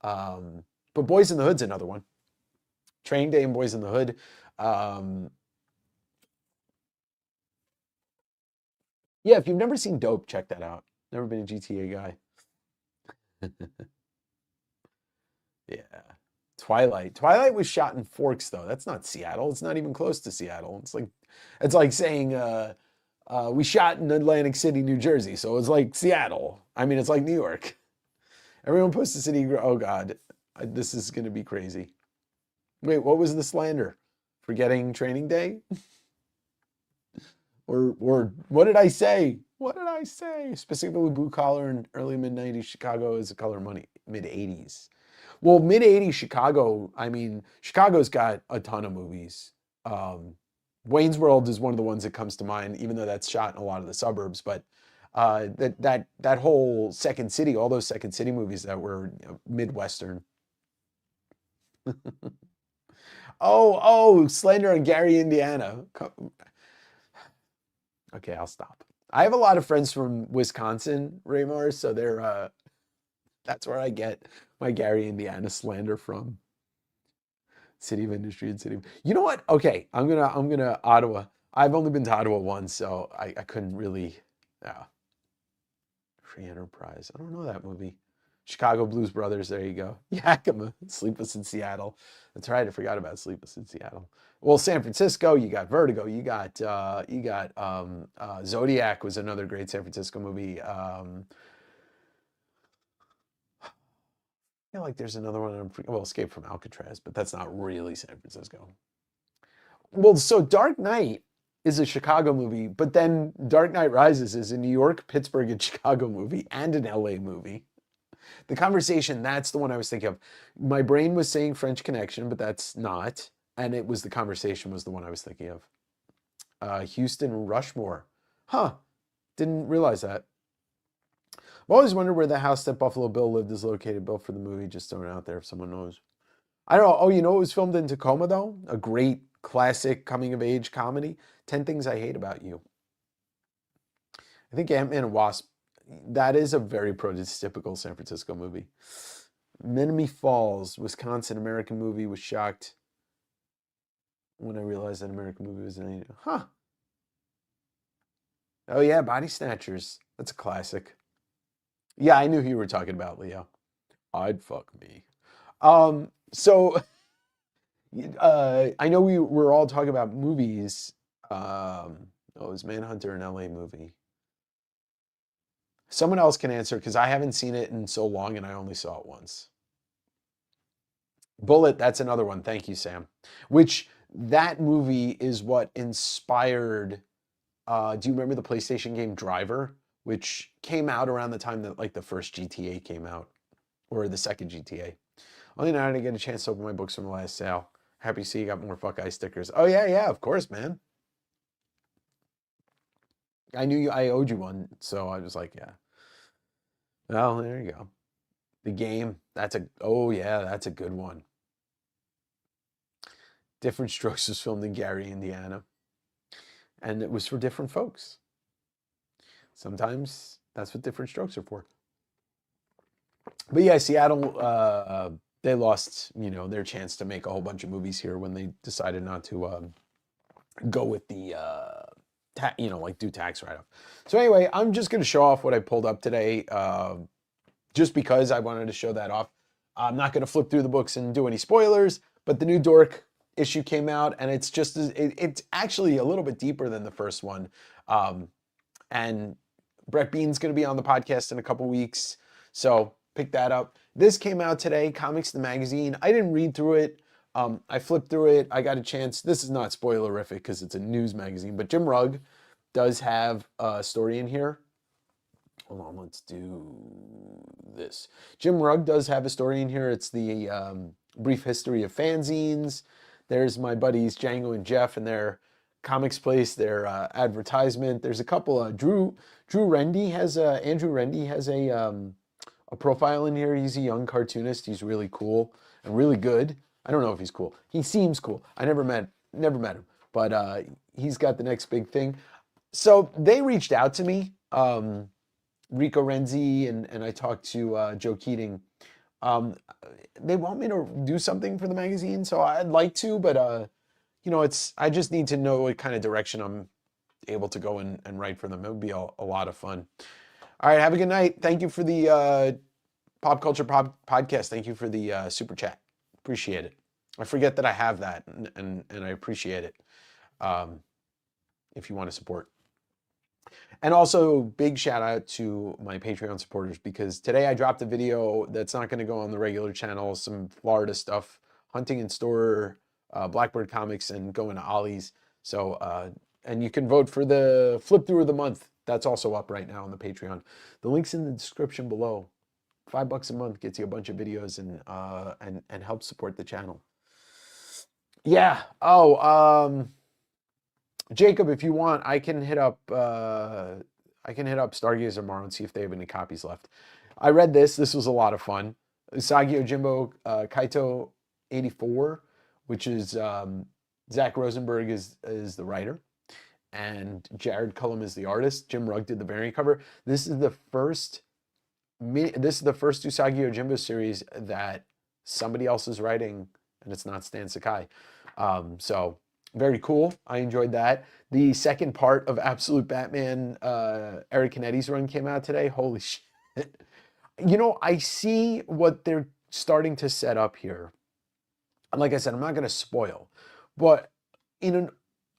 But Boys in the Hood's another one. Training Day and Boys in the Hood. Yeah, if you've never seen Dope, check that out. Never been a GTA guy. Yeah. Twilight. Twilight was shot in Forks, though. That's not Seattle. It's not even close to Seattle. It's like saying we shot in Atlantic City, New Jersey, so it's like Seattle. I mean, it's like New York. Everyone posts the city. Oh God, this is gonna be crazy. Wait, what was the slander? Forgetting Training Day? or what did I say? What did I say? Specifically, blue collar in early mid-90s Chicago is a color of money. Mid-80s. Well, mid-80s Chicago, I mean, Chicago's got a ton of movies. Wayne's World is one of the ones that comes to mind, even though that's shot in a lot of the suburbs. But that whole Second City, all those Second City movies that were Midwestern. Oh, slander on Gary, Indiana. Okay, I'll stop. I have a lot of friends from Wisconsin, Raymar, so that's where I get my Gary, Indiana slander from. City of Industry and City of... You know what? Okay, I'm gonna Ottawa. I've only been to Ottawa once, so I couldn't really... Yeah. Free Enterprise. I don't know that movie. Chicago Blues Brothers, there you go. Yakima, Sleepless in Seattle. That's right, I forgot about Sleepless in Seattle. Well, San Francisco, you got Vertigo, you got Zodiac was another great San Francisco movie. I feel like there's another one. Well, Escape from Alcatraz, but that's not really San Francisco. Well, so Dark Knight is a Chicago movie, but then Dark Knight Rises is a New York, Pittsburgh, and Chicago movie and an LA movie. The Conversation, that's the one I was thinking of. My brain was saying French Connection, but that's not. And it was The Conversation was the one I was thinking of. Houston Rushmore. Huh. Didn't realize that. I've always wondered where the house that Buffalo Bill lived is located. Bill for the movie, just throwing it out there if someone knows. I don't know. Oh, you know it was filmed in Tacoma, though? A great classic coming-of-age comedy. 10 Things I Hate About You. I think Ant-Man and Wasp, that is a very prototypical San Francisco movie. Menominee Falls, Wisconsin, American movie, was shocked when I realized that American movie was in it. Huh. Oh, yeah, Body Snatchers. That's a classic. Yeah, I knew who you were talking about, Leo. I'd fuck me. So I know we were all talking about movies. It was Manhunter, an LA movie. Someone else can answer because I haven't seen it in so long and I only saw it once. Bullet, that's another one. Thank you, Sam. Which that movie is what inspired. Do you remember the PlayStation game Driver, which came out around the time that like the first GTA came out, or the second GTA? Only now I didn't get a chance to open my books from the last sale. Happy to see you got more Fuck Eye stickers. Oh yeah, of course, man. I knew I owed you one, so I was like, yeah. Well, there you go. The Game. That's a good one. Different Strokes was filmed in Gary, Indiana. And it was for different folks. Sometimes that's what Different Strokes are for. But yeah, Seattle, they lost, their chance to make a whole bunch of movies here when they decided not to go with the, do tax write-off. So anyway, I'm just going to show off what I pulled up today, just because I wanted to show that off. I'm not going to flip through the books and do any spoilers, but the new Dork issue came out, and it's just it's actually a little bit deeper than the first one. And Brett Bean's going to be on the podcast in a couple weeks, so pick that up. This came out today, Comics the Magazine. I didn't read through it. I flipped through it. I got a chance. This is not spoilerific because it's a news magazine, but Jim Rugg does have a story in here. Hold on, let's do this. Jim Rugg does have a story in here. It's the brief history of fanzines. There's my buddies Django and Jeff and their Comics Place, their advertisement. There's a couple. Andrew Rendy has a profile in here. He's a young cartoonist. He's really cool and really good. I don't know if he's cool. He seems cool. I never met him, but he's got the next big thing. So they reached out to me, Rico Renzi, and I talked to Joe Keating. They want me to do something for the magazine, so I'd like to, but I just need to know what kind of direction I'm able to go and write for them. It would be a lot of fun. All right, have a good night. Thank you for the Pop Culture Podcast. Thank you for the super chat. Appreciate it. I forget that I have that, and I appreciate it if you want to support. And also, big shout out to my Patreon supporters, because today I dropped a video that's not going to go on the regular channel, some Florida stuff, hunting in store, Blackbird Comics, and going to Ollie's. So, and you can vote for the flip through of the month. That's also up right now on the Patreon. The link's in the description below. $5 a month gets you a bunch of videos and helps support the channel. Yeah. Oh, Jacob, if you want, I can hit up Stargazer tomorrow and see if they have any copies left. I read this. This was a lot of fun. Usagi Yojimbo Kaito 84, which is Zach Rosenberg is the writer, and Jared Cullum is the artist. Jim Rugg did the variant cover. This is the first Usagi Yojimbo series that somebody else is writing, and it's not Stan Sakai. So very cool. I enjoyed that. The second part of Absolute Batman, Eric Canetti's run came out today. Holy shit. I see what they're starting to set up here. Like I said, I'm not going to spoil, but in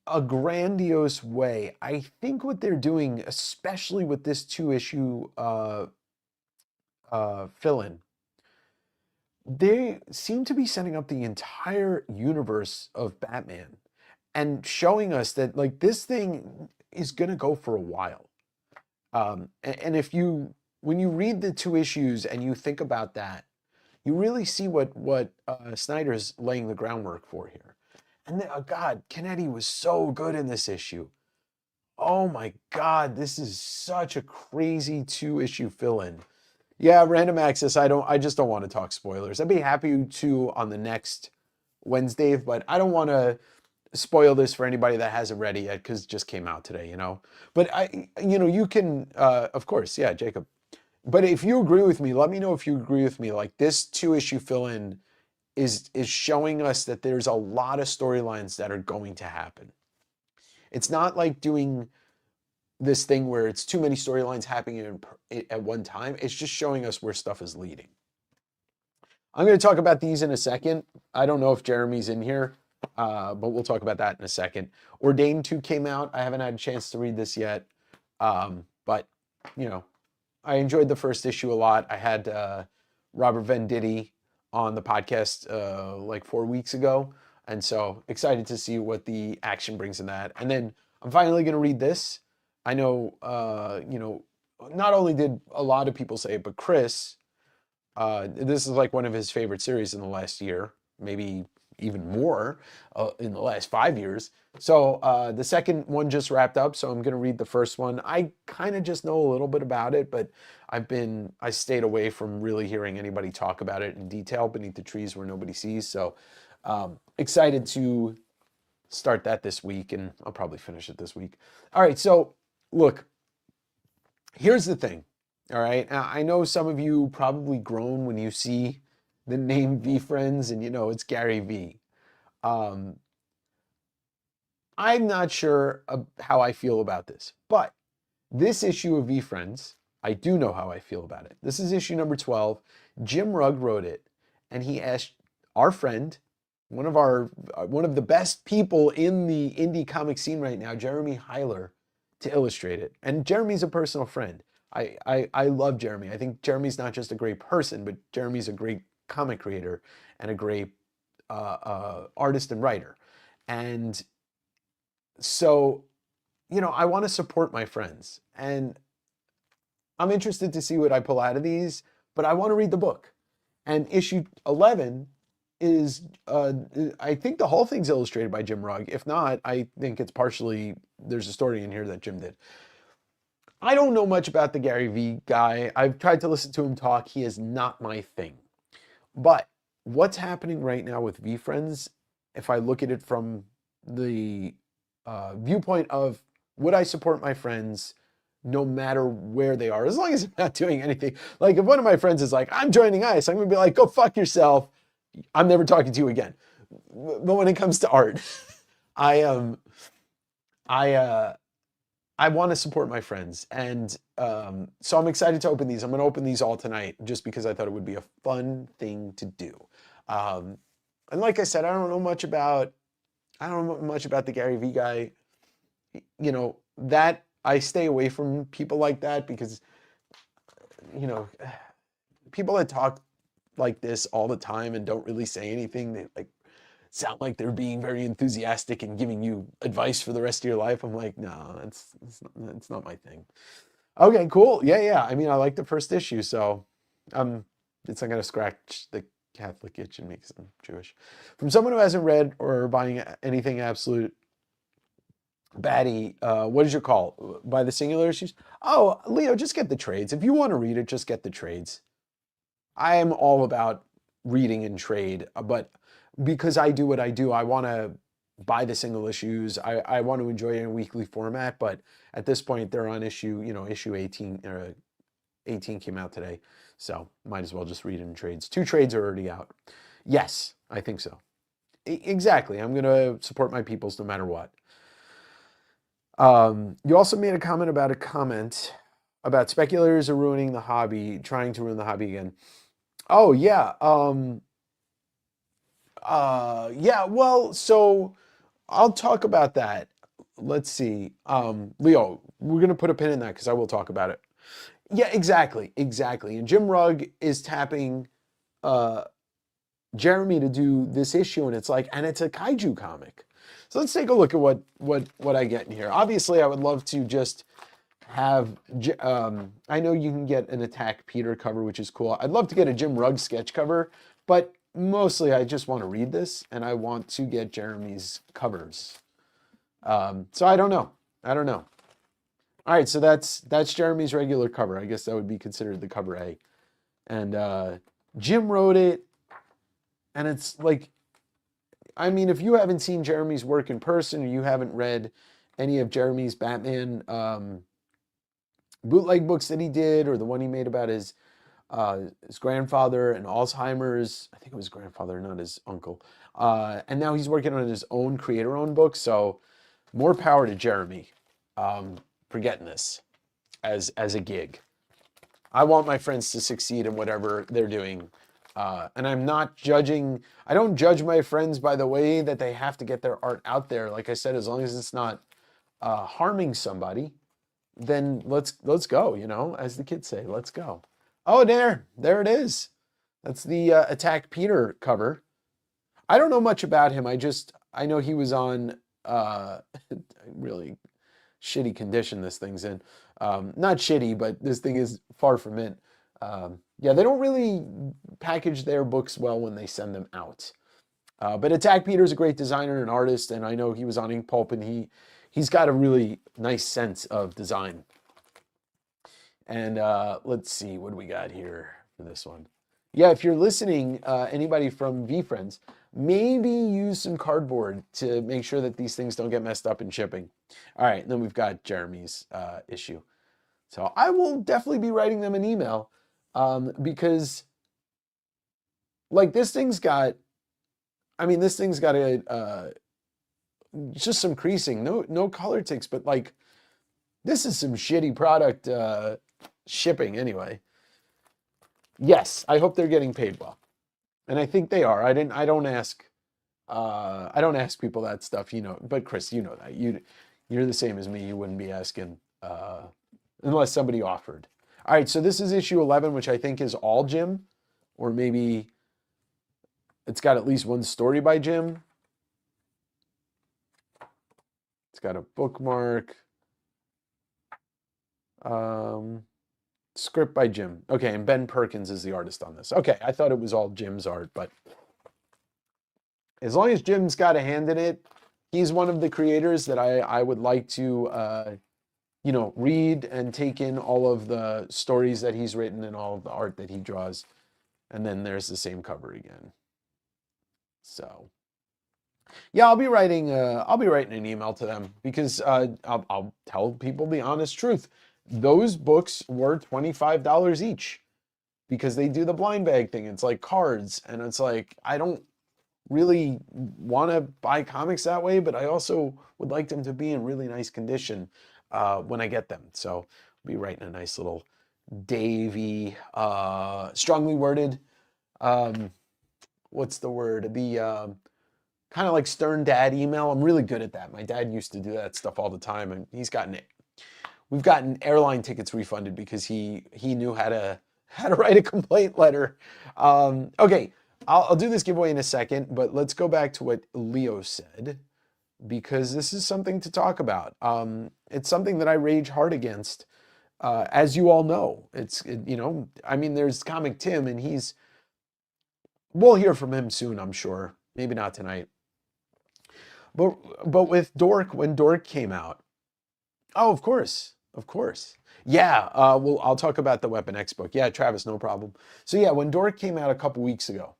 a grandiose way, I think what they're doing, especially with this 2-issue fill-in, they seem to be setting up the entire universe of Batman and showing us that, like, this thing is going to go for a while. And when you read the 2 issues and you think about that, you really see what Snyder's laying the groundwork for here. And then, God, Canetti was so good in this issue. Oh my God, this is such a crazy 2-issue fill-in. Yeah, Random Access, I just don't want to talk spoilers. I'd be happy to on the next Wednesday, but I don't want to spoil this for anybody that hasn't read it yet, because it just came out today, But you can, of course, yeah, Jacob. But if you agree with me, let me know if you agree with me. Like, this 2-issue fill-in is showing us that there's a lot of storylines that are going to happen. It's not like doing this thing where it's too many storylines happening at one time. It's just showing us where stuff is leading. I'm going to talk about these in a second. I don't know if Jeremy's in here, but we'll talk about that in a second. Ordained 2 came out. I haven't had a chance to read this yet, but, I enjoyed the first issue a lot. I had Robert Venditti on the podcast like 4 weeks ago, and so excited to see what the action brings in that. And then I'm finally going to read this. I know, not only did a lot of people say it, but Chris, this is like one of his favorite series in the last year, maybe even more in the last 5 years. So the second one just wrapped up, so I'm going to read the first one. I kind of just know a little bit about it, but I stayed away from really hearing anybody talk about it in detail beneath the trees where nobody sees. So excited to start that this week, and I'll probably finish it this week. All right, so look, here's the thing. All right, now, I know some of you probably groan when you see the name VeeFriends, and it's Gary V. I'm not sure how I feel about this, but this issue of VeeFriends, I do know how I feel about it. This is issue number 12. Jim Rugg wrote it. and he asked our friend, one of the best people in the indie comic scene right now, Jeremy Heiler, to illustrate it. And Jeremy's a personal friend. I love Jeremy. I think Jeremy's not just a great person, but Jeremy's a great comic creator and a great artist and writer. And so, I want to support my friends, and I'm interested to see what I pull out of these, but I want to read the book. And issue 11 is, I think the whole thing's illustrated by Jim Rugg. If not, I think it's partially, there's a story in here that Jim did. I don't know much about the Gary Vee guy. I've tried to listen to him talk. He is not my thing. But what's happening right now with VeeFriends, if I look at it from the viewpoint of, would I support my friends no matter where they are, as long as they're not doing anything. Like if one of my friends is like, I'm joining ICE, I'm gonna be like, go fuck yourself. I'm never talking to you again. But when it comes to art, I want to support my friends. And so I'm excited to open these. I'm gonna open these all tonight just because I thought it would be a fun thing to do. And like I said, I don't know much about the Gary Vee guy. That I stay away from people like that because, people that talk like this all the time and don't really say anything, they like sound like they're being very enthusiastic and giving you advice for the rest of your life. I'm like, no, it's not my thing. Okay, cool. Yeah. I mean, I like the first issue, so it's not gonna scratch the Catholic itch in me because I'm Jewish. From someone who hasn't read or buying anything absolute baddie, what is your call? By the singular issues? Oh, Leo, just get the trades. If you want to read it, just get the trades. I am all about reading and trade, but because I do what I do, I want to buy the single issues. I want to enjoy it in a weekly format, but at this point they're on issue 18, 18 came out today. So might as well just read it in trades. 2 trades are already out. Yes, I think so. Exactly. I'm going to support my peoples no matter what. You also made a comment about speculators are ruining the hobby, trying to ruin the hobby again. Oh yeah. Yeah, well, so I'll talk about that. Let's see. Leo, we're going to put a pin in that because I will talk about it. Yeah, exactly. And Jim Rugg is tapping Jeremy to do this issue, and it's a kaiju comic. So let's take a look at what I get in here. Obviously, I would love to just have, I know you can get an Attack Peter cover, which is cool. I'd love to get a Jim Rugg sketch cover, but mostly I just want to read this, and I want to get Jeremy's covers. So I don't know. All right, so that's Jeremy's regular cover. I guess that would be considered the cover A. And Jim wrote it, and it's like, I mean, if you haven't seen Jeremy's work in person, or you haven't read any of Jeremy's Batman bootleg books that he did, or the one he made about his grandfather and Alzheimer's, I think it was grandfather, not his uncle. And now he's working on his own creator-owned book. So more power to Jeremy for getting this as a gig. I want my friends to succeed in whatever they're doing. And I'm not judging. I don't judge my friends by the way that they have to get their art out there. Like I said, as long as it's not harming somebody, then let's go, as the kids say, let's go. Oh, there it is. That's the Attack Peter cover. I don't know much about him. I know he was on really shitty condition this thing's in. Not shitty, but this thing is far from it. Yeah, they don't really package their books well when they send them out. But Attack Peter's a great designer and artist, and I know he was on Ink Pulp, and he's got a really nice sense of design. And let's see, what do we got here for this one? Yeah, if you're listening, anybody from VeeFriends, maybe use some cardboard to make sure that these things don't get messed up in shipping. All right, and then we've got Jeremy's issue. So I will definitely be writing them an email because, like, this thing's got a just some creasing, no color ticks, but like, this is some shitty product shipping anyway. Yes, I hope they're getting paid well. And I think they are. I don't ask people that stuff, but Chris, you know that. You're the same as me. You wouldn't be asking unless somebody offered. All right, so this is issue 11, which I think is all Jim, or maybe it's got at least one story by Jim. It's got a bookmark. Script by Jim. Okay, and Ben Perkins is the artist on this. Okay, I thought it was all Jim's art, but as long as Jim's got a hand in it, he's one of the creators that I would like to, read and take in all of the stories that he's written and all of the art that he draws. And then there's the same cover again. So, yeah, I'll be writing an email to them because I'll tell people the honest truth. Those books were $25 each because they do the blind bag thing. It's like cards, and it's like I don't really want to buy comics that way, but I also would like them to be in really nice condition when I get them. So I'll be writing a nice little Davey, strongly worded, what's the word? The kind of like stern dad email. I'm really good at that. My dad used to do that stuff all the time, and we've gotten airline tickets refunded because he knew how to write a complaint letter. Okay. I'll do this giveaway in a second, but let's go back to what Leo said, because this is something to talk about. It's something that I rage hard against, as you all know. There's Comic Tim, and we'll hear from him soon, I'm sure. Maybe not tonight. But with Dork, when Dork came out, oh, of course. Yeah, well, I'll talk about the Weapon X book. Yeah, Travis, no problem. So yeah, when Dork came out a couple weeks ago,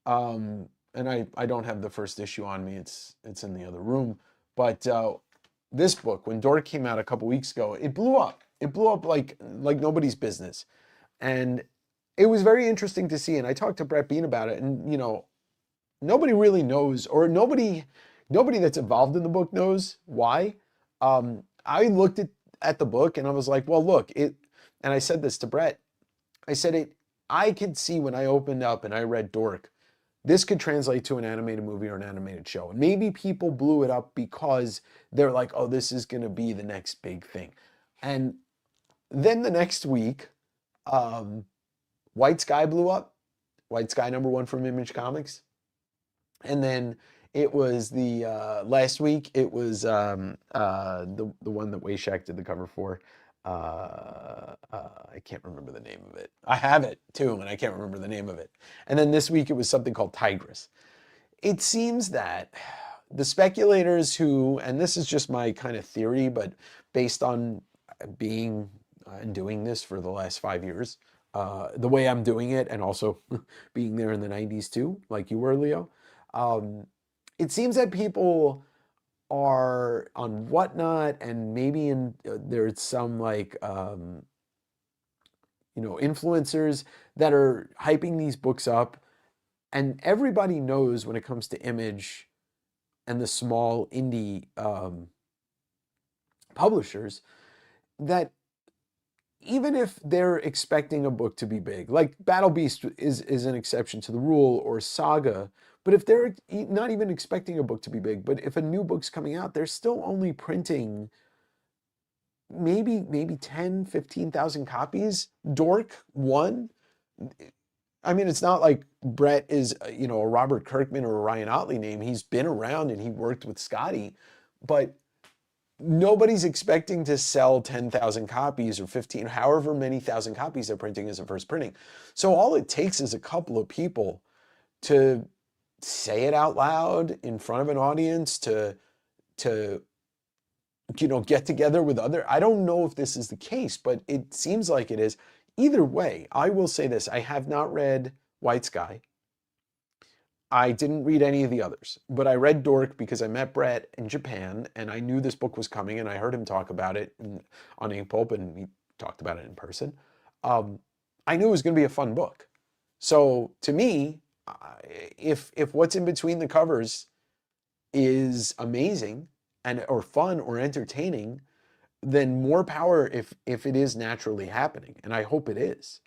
and I don't have the first issue on me, it's in the other room, but this book, when Dork came out a couple weeks ago, it blew up like nobody's business, and it was very interesting to see. And I talked to Brett Bean about it, and nobody really knows, or nobody that's involved in the book knows why. I looked at the book and I was like, well, look, and I said this to Brett. I said I could see when I opened up and I read Dork, this could translate to an animated movie or an animated show. And maybe people blew it up because they're like, oh, this is going to be the next big thing. And then the next week, White Sky blew up. White Sky #1 from Image Comics. And then it was the last week. It was the one that Wayshak did the cover for. I can't remember the name of it. I have it too, and I can't remember the name of it. And then this week it was something called Tigress. It seems that the speculators who, and this is just my kind of theory, but based on being and doing this for the last 5 years, the way I'm doing it, and also being there in the 90s too, like you were, Leo. It seems that people are on Whatnot, and maybe there's some influencers that are hyping these books up, and everybody knows when it comes to Image and the small indie publishers that even if they're expecting a book to be big, like Battle Beast is an exception to the rule, or Saga, but if they're not even expecting a book to be big, but if a new book's coming out, they're still only printing maybe 10, 15,000 copies. Dork, one. I mean, it's not like Brett is, a Robert Kirkman or a Ryan Otley name. He's been around and he worked with Scotty, but nobody's expecting to sell 10,000 copies or 15, however many thousand copies they're printing as a first printing. So all it takes is a couple of people to say it out loud in front of an audience, to get together with I don't know if this is the case, but it seems like it is. Either way, I will say this. I have not read White Sky. I didn't read any of the others, but I read Dork because I met Brett in Japan, and I knew this book was coming, and I heard him talk about it on Ink Pulp, and he talked about it in person. I knew it was going to be a fun book. So to me, if what's in between the covers is amazing or fun or entertaining, then more power if it is naturally happening, and I hope it is.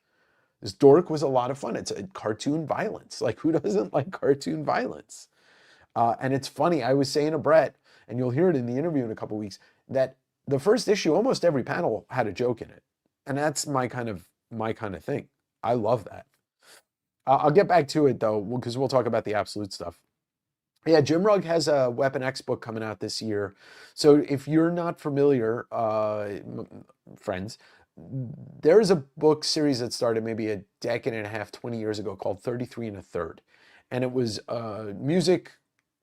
This Dork was a lot of fun. It's a cartoon violence. Like, who doesn't like cartoon violence? And it's funny. I was saying to Brett, and you'll hear it in the interview in a couple weeks, that the first issue, almost every panel had a joke in it, and that's my kind of thing. I love that. I'll get back to it though, because we'll talk about the Absolute stuff. Yeah, Jim Rugg has a Weapon X book coming out this year. So if you're not familiar, friends, there's a book series that started maybe a decade and a half, 20 years ago called 33 and a Third. And it was a music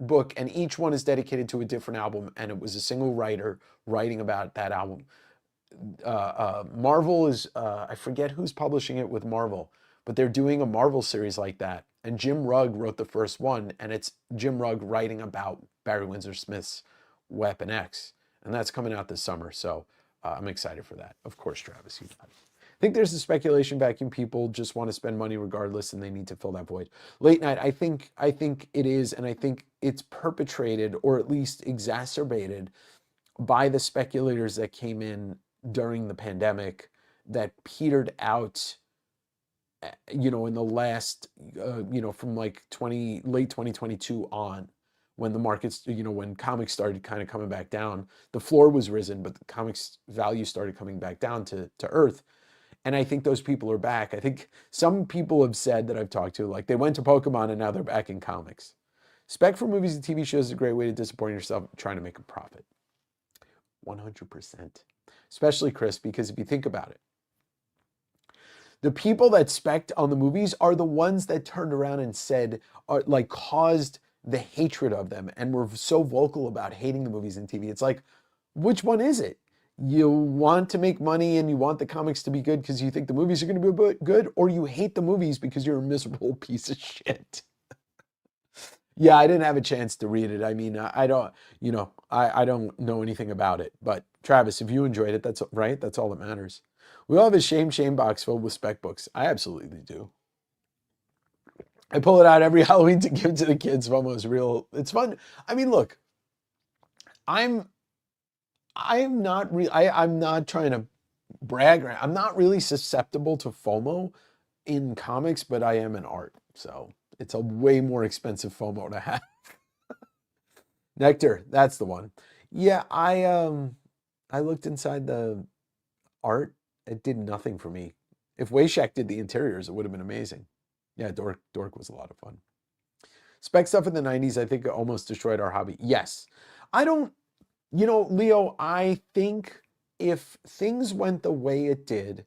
book, and each one is dedicated to a different album, and it was a single writer writing about that album. Marvel is, I forget who's publishing it with Marvel, but they're doing a Marvel series like that. And Jim Rugg wrote the first one, and it's Jim Rugg writing about Barry Windsor Smith's Weapon X. And that's coming out this summer, so I'm excited for that. Of course, Travis, you got it. I think there's a speculation vacuum. People just want to spend money regardless, and they need to fill that void. Late night, I think it is, and I think it's perpetrated, or at least exacerbated, by the speculators that came in during the pandemic that petered out, in the last, from like late 2022 on, when the markets, when comics started kind of coming back down. The floor was risen, but the comics value started coming back down to earth. And I think those people are back. I think some people have said that I've talked to, like, they went to Pokemon and now they're back in comics. Spec for movies and TV shows is a great way to disappoint yourself trying to make a profit. 100%. Especially, Chris, because if you think about it, the people that spec'd on the movies are the ones that turned around and said, caused the hatred of them and were so vocal about hating the movies and TV. It's like, which one is it? You want to make money and you want the comics to be good because you think the movies are going to be good, or you hate the movies because you're a miserable piece of shit? Yeah, I didn't have a chance to read it. I mean, I don't, I don't know anything about it. But Travis, if you enjoyed it, that's right. That's all that matters. We all have a shame box filled with spec books. I absolutely do. I pull it out every Halloween to give to the kids. FOMO real. It's fun. I mean, look, I'm not I'm not trying to brag. I'm not really susceptible to FOMO in comics, but I am in art. So it's a way more expensive FOMO to have. Nectar, that's the one. Yeah, I looked inside the art. It did nothing for me. If Wayshak did the interiors, it would have been amazing. Yeah, Dork was a lot of fun. Spec stuff in the 90s, I think, almost destroyed our hobby. Yes. I don't, Leo, I think if things went the way it did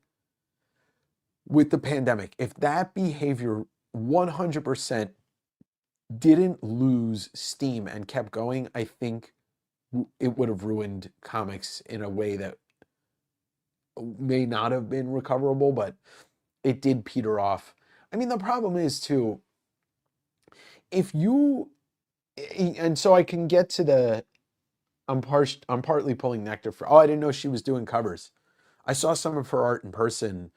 with the pandemic, if that behavior 100% didn't lose steam and kept going, I think it would have ruined comics in a way that may not have been recoverable, but it did peter off. I mean, the problem is too, and so I can get to I'm partly pulling Nectar for, I didn't know she was doing covers. I saw some of her art in person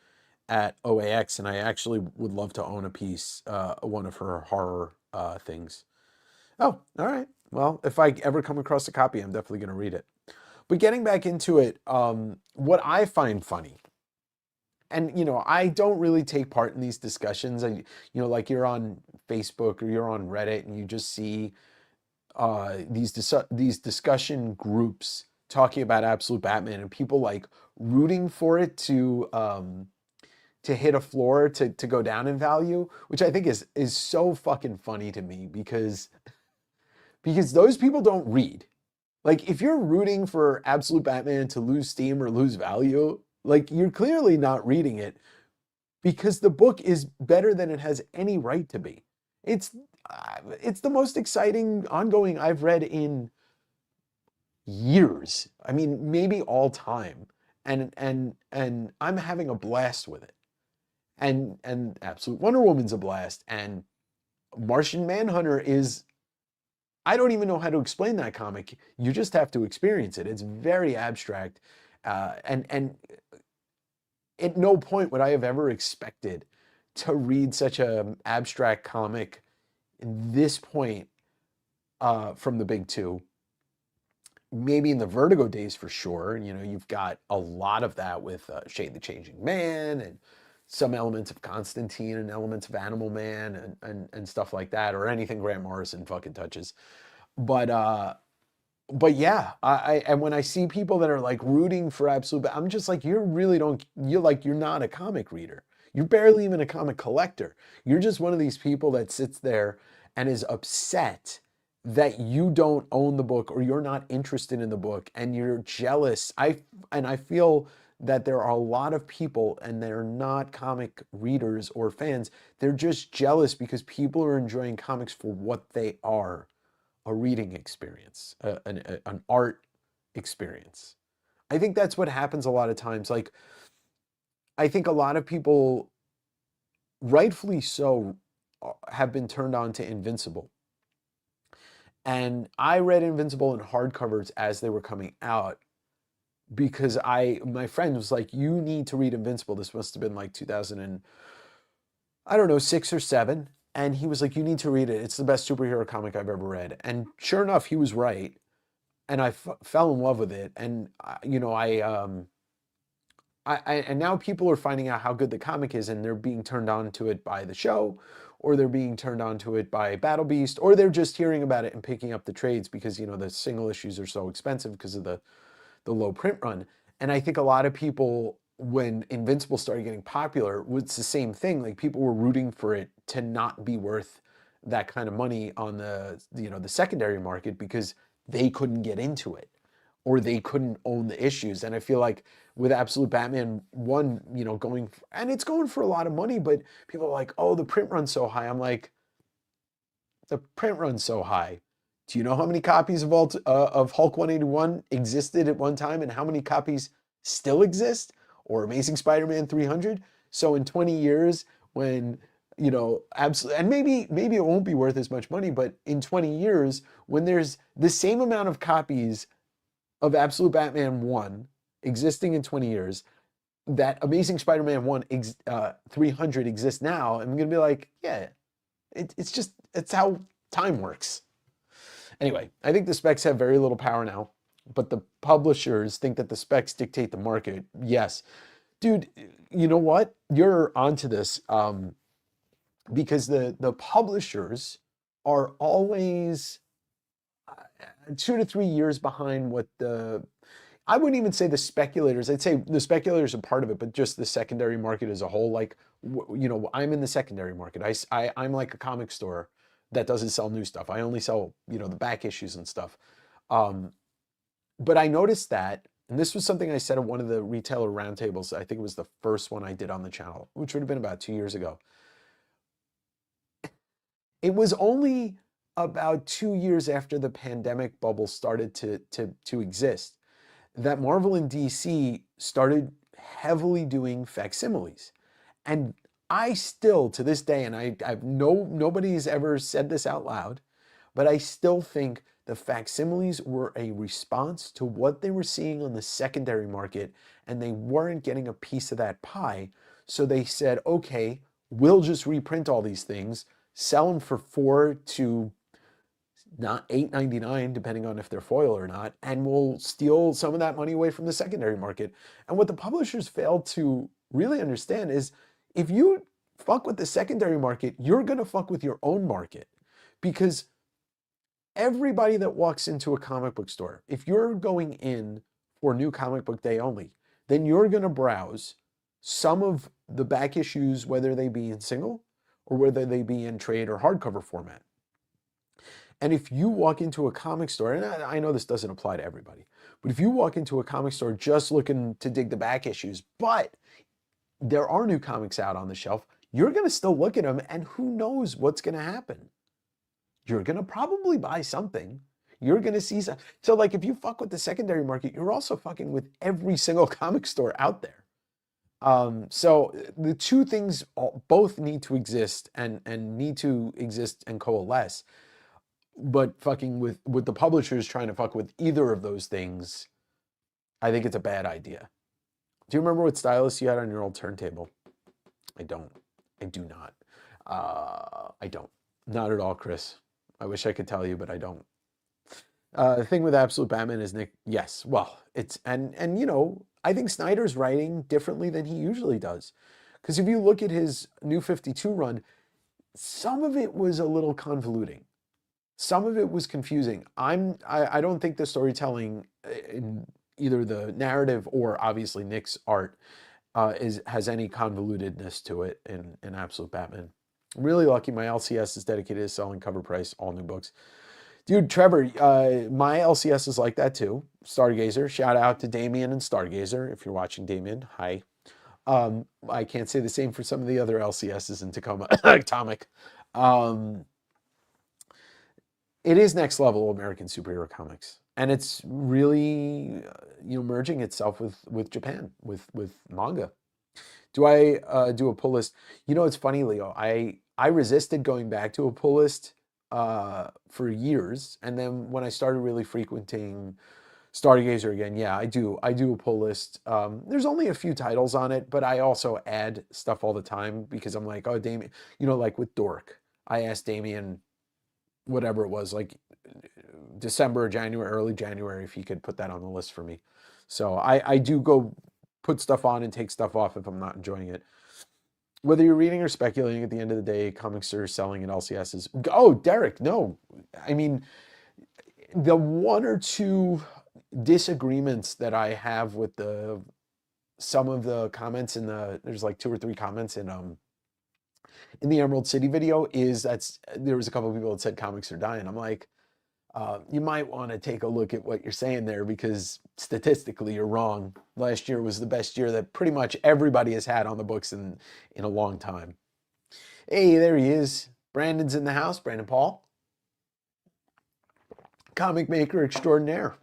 at OAX, and I actually would love to own a piece, one of her horror things. Oh, all right. Well, if I ever come across a copy, I'm definitely going to read it. But getting back into it, what I find funny, and I don't really take part in these discussions. Like you're on Facebook or you're on Reddit, and you just see these discussion groups talking about Absolute Batman, and people like rooting for it to hit a floor, to go down in value, which I think is so fucking funny to me, because those people don't read. Like, if you're rooting for Absolute Batman to lose steam or lose value, like, you're clearly not reading it, because the book is better than it has any right to be. It's the most exciting ongoing I've read in years. I mean, maybe all time. And I'm having a blast with it. And Absolute Wonder Woman's a blast. And Martian Manhunter is, I don't even know how to explain that comic. You just have to experience it. It's very abstract. And at no point would I have ever expected to read such an abstract comic in this point from the big two. Maybe in the Vertigo days for sure. You've got a lot of that with Shade the Changing Man and some elements of Constantine and elements of Animal Man and stuff like that, or anything Grant Morrison fucking touches. But yeah, and when I see people that are like rooting for Absolute, I'm just like, you really don't, you're not a comic reader. You're barely even a comic collector. You're just one of these people that sits there and is upset that you don't own the book or you're not interested in the book and you're jealous. I feel that there are a lot of people, and they're not comic readers or fans. They're just jealous because people are enjoying comics for what they are, a reading experience, an art experience. I think that's what happens a lot of times. Like, I think a lot of people, rightfully so, have been turned on to Invincible. And I read Invincible in hardcovers as they were coming out because my friend was like, you need to read Invincible. This must have been like 2000 and, I don't know, 6 or 7. And he was like, you need to read it. It's the best superhero comic I've ever read. And sure enough, he was right. And I fell in love with it. And, and now people are finding out how good the comic is, and they're being turned on to it by the show, or they're being turned on to it by Battle Beast, or they're just hearing about it and picking up the trades because, the single issues are so expensive because of the low print run. And I think a lot of people, when Invincible started getting popular, it's the same thing. Like, people were rooting for it to not be worth that kind of money on the secondary market because they couldn't get into it or they couldn't own the issues. And I feel like with Absolute Batman 1, and it's going for a lot of money, but people are like, oh, the print run's so high. I'm like, the print run's so high. Do you know how many copies of Hulk 181 existed at one time and how many copies still exist? Or Amazing Spider-Man 300? So in 20 years, when, absolutely, and maybe it won't be worth as much money, but in 20 years, when there's the same amount of copies of Absolute Batman 1 existing in 20 years, that Amazing Spider-Man 1 300 exists now, I'm going to be like, yeah, it's how time works. Anyway, I think the specs have very little power now, but the publishers think that the specs dictate the market. Yes. Dude, you know what? You're onto this, because the publishers are always 2 to 3 years behind what I wouldn't even say the speculators. I'd say the speculators are part of it, but just the secondary market as a whole. Like, I'm in the secondary market. I'm like a comic store that doesn't sell new stuff. I only sell, the back issues and stuff. But I noticed that, and this was something I said at one of the retailer roundtables. I think it was the first one I did on the channel, which would have been about 2 years ago. It was only about 2 years after the pandemic bubble started to exist that Marvel and DC started heavily doing facsimiles. And I still, to this day, and nobody's ever said this out loud, but I still think the facsimiles were a response to what they were seeing on the secondary market, and they weren't getting a piece of that pie. So they said, okay, we'll just reprint all these things, sell them for $4 to not $8.99, depending on if they're foil or not, and we'll steal some of that money away from the secondary market. And what the publishers failed to really understand is, if you fuck with the secondary market, you're going to fuck with your own market. Because everybody that walks into a comic book store, if you're going in for New Comic Book Day only, then you're going to browse some of the back issues, whether they be in single or whether they be in trade or hardcover format. And if you walk into a comic store, and I know this doesn't apply to everybody, but if you walk into a comic store just looking to dig the back issues, but there are new comics out on the shelf, you're going to still look at them, and who knows what's going to happen. You're going to probably buy something. You're going to see some. So like, if you fuck with the secondary market, you're also fucking with every single comic store out there. So the two things both need to exist and need to exist and coalesce. But fucking with the publishers trying to fuck with either of those things, I think it's a bad idea. Do you remember what stylus you had on your old turntable? I don't. I do not. I don't. Not at all, Chris. I wish I could tell you, but I don't. The thing with Absolute Batman is Nick. Yes, well, it's and I think Snyder's writing differently than he usually does. Because if you look at his New 52 run, some of it was a little convoluting. Some of it was confusing. I don't think the storytelling in either the narrative or obviously Nick's art has any convolutedness to it in Absolute Batman. I'm really lucky my LCS is dedicated to selling cover price, all new books. Dude, Trevor, my LCS is like that too. Stargazer, shout out to Damien and Stargazer. If you're watching, Damien, hi. I can't say the same for some of the other LCSs in Tacoma Atomic. It is next level American superhero comics, and it's really merging itself with Japan, with manga. Do I do a pull list? It's funny, Leo. I resisted going back to a pull list for years, and then when I started really frequenting Stargazer again, yeah, I do a pull list. There's only a few titles on it, but I also add stuff all the time because I'm like, oh, Damien, like with Dork, I asked Damien, whatever it was, like December, January, early January, if he could put that on the list for me. So I do go put stuff on and take stuff off if I'm not enjoying it. Whether you're reading or speculating, at the end of the day, comics are selling at LCSs. Oh, Derek, no. I mean, the one or two disagreements that I have with some of the comments there's like 2 or 3 comments in the Emerald City video is there was a couple of people that said comics are dying. I'm like, you might want to take a look at what you're saying there because statistically you're wrong. Last year was the best year that pretty much everybody has had on the books in a long time. Hey, there he is. Brandon's in the house. Brandon Paul. Comic maker extraordinaire.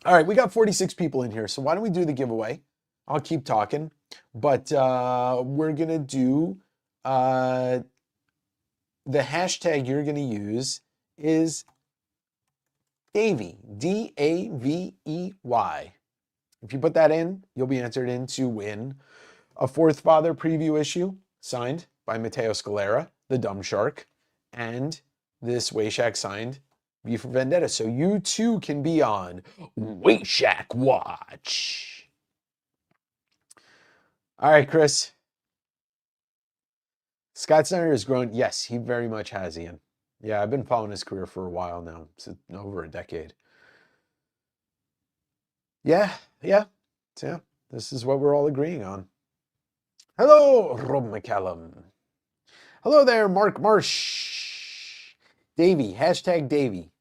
All right, we got 46 people in here, so why don't we do the giveaway? I'll keep talking, but we're going to do the hashtag you're going to use is Davey, Davey. If you put that in, you'll be entered in to win a Fourth Father preview issue signed by Matteo Scalera, the Dumb Shark, and this Wayshak signed V for Vendetta. So you too can be on Wayshak Watch. All right, Chris. Scott Snyder has grown. Yes, he very much has, Ian. Yeah, I've been following his career for a while now. It's over a decade. Yeah. This is what we're all agreeing on. Hello, Rob McCallum. Hello there, Mark Marsh. Davey, hashtag Davey.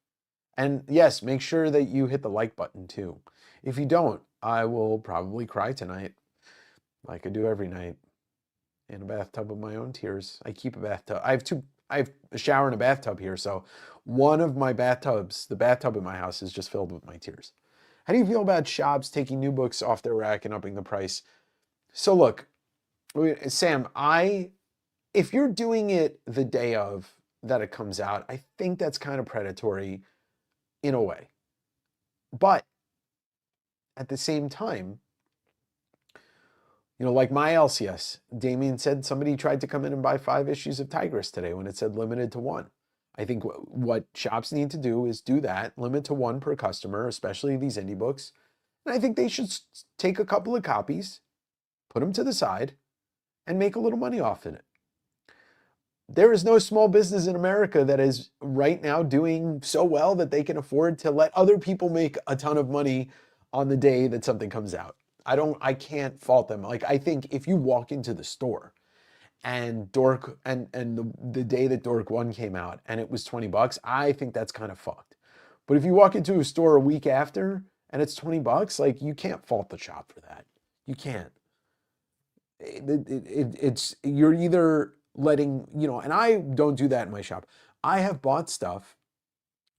And yes, make sure that you hit the like button too. If you don't, I will probably cry tonight, like I do every night, in a bathtub of my own tears. I keep a bathtub. I have a shower and a bathtub here, so one of my bathtubs, the bathtub in my house, is just filled with my tears. How do you feel about shops taking new books off their rack and upping the price? So look, Sam, if you're doing it the day of that it comes out, I think that's kind of predatory in a way. But at the same time, like my LCS, Damien said somebody tried to come in and buy 5 issues of Tigress today when it said limited to 1. I think what shops need to do is do that, limit to 1 per customer, especially these indie books. And I think they should take a couple of copies, put them to the side, and make a little money off in it. There is no small business in America that is right now doing so well that they can afford to let other people make a ton of money on the day that something comes out. I can't fault them. Like, I think if you walk into the store and Dork and the day that Dork 1 came out and it was $20, I think that's kind of fucked. But if you walk into a store a week after and it's $20, like, you can't fault the shop for that. You can't. It's you're either letting, and I don't do that in my shop. I have bought stuff.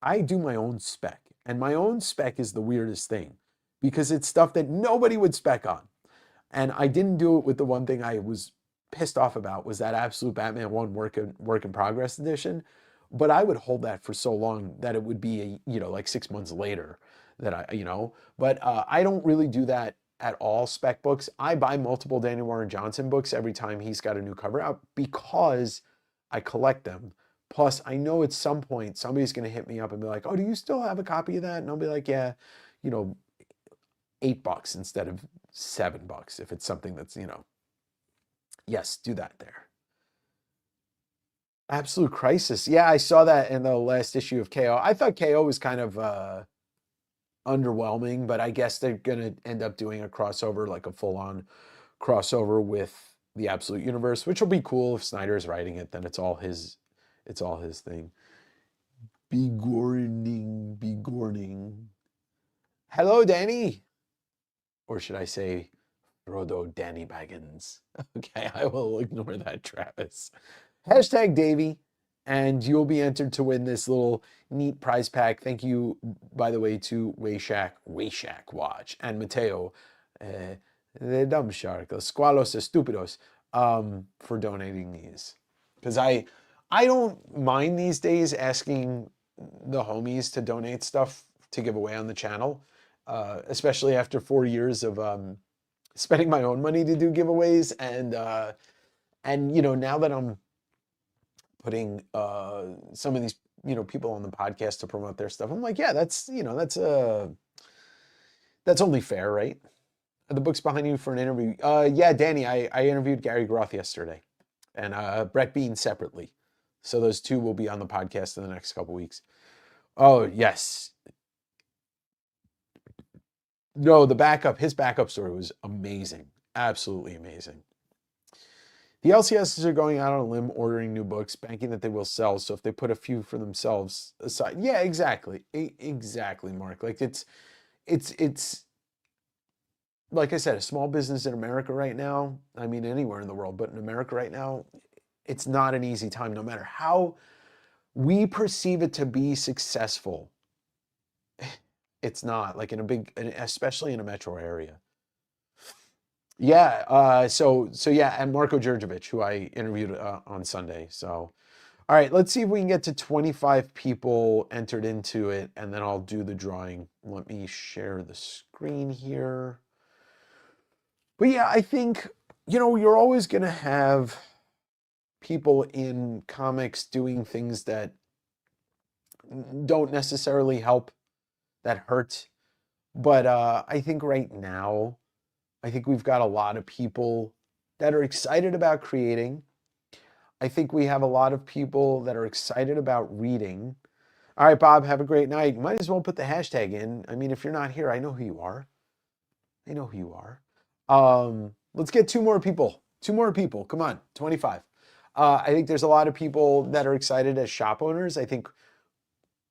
I do my own spec, and my own spec is the weirdest thing because it's stuff that nobody would spec on. And I didn't do it with the one thing I was pissed off about was that Absolute Batman 1 work in progress edition. But I would hold that for so long that it would be, like 6 months later that but I don't really do that at all, spec books. I buy multiple Daniel Warren Johnson books every time he's got a new cover out because I collect them. Plus, I know at some point somebody's going to hit me up and be like, oh, do you still have a copy of that? And I'll be like, yeah, $8 instead of $7 if it's something that's, Yes, do that there. Absolute Crisis. Yeah, I saw that in the last issue of KO. I thought KO was kind of underwhelming, but I guess they're gonna end up doing a crossover, like a full-on crossover with the Absolute Universe, which will be cool. If Snyder's writing it, then it's all his thing. Begorning. Hello, Danny. Or should I say Frodo Danny Baggins? Okay, I will ignore that, Travis. Hashtag Davey, and you'll be entered to win this little neat prize pack. Thank you, by the way, to Wayshack Watch, and Mateo, the Dumb Shark, los Squalos Estúpidos, for donating these. Because I don't mind these days asking the homies to donate stuff to give away on the channel, especially after 4 years of spending my own money to do giveaways, and you know, now that I'm putting some of these, you know, people on the podcast to promote their stuff, I'm like, yeah, that's, you know, that's only fair, right? Are the books behind you for an interview? Yeah, Danny, I interviewed Gary Groth yesterday, and Brett Bean separately. So those two will be on the podcast in the next couple weeks. Oh, yes. No, his backup story was amazing. Absolutely amazing. The LCSs are going out on a limb, ordering new books, banking that they will sell. So if they put a few for themselves aside, yeah, exactly, exactly, Mark. Like it's like I said, a small business in America right now. I mean, anywhere in the world, but in America right now, it's not an easy time. No matter how we perceive it to be successful, it's not. Like especially in a metro area. Yeah. So yeah, and Marko Djurdjevic, who I interviewed on Sunday. So, all right, let's see if we can get to 25 people entered into it, and then I'll do the drawing. Let me share the screen here. But yeah, I think, you know, you're always going to have people in comics doing things that don't necessarily help, that hurt. But I think right now, I think we've got a lot of people that are excited about creating. I think we have a lot of people that are excited about reading. All right, Bob, have a great night. You might as well put the hashtag in. I mean, if you're not here, I know who you are. I know who you are. Let's get two more people. Come on, 25. I think there's a lot of people that are excited as shop owners. I think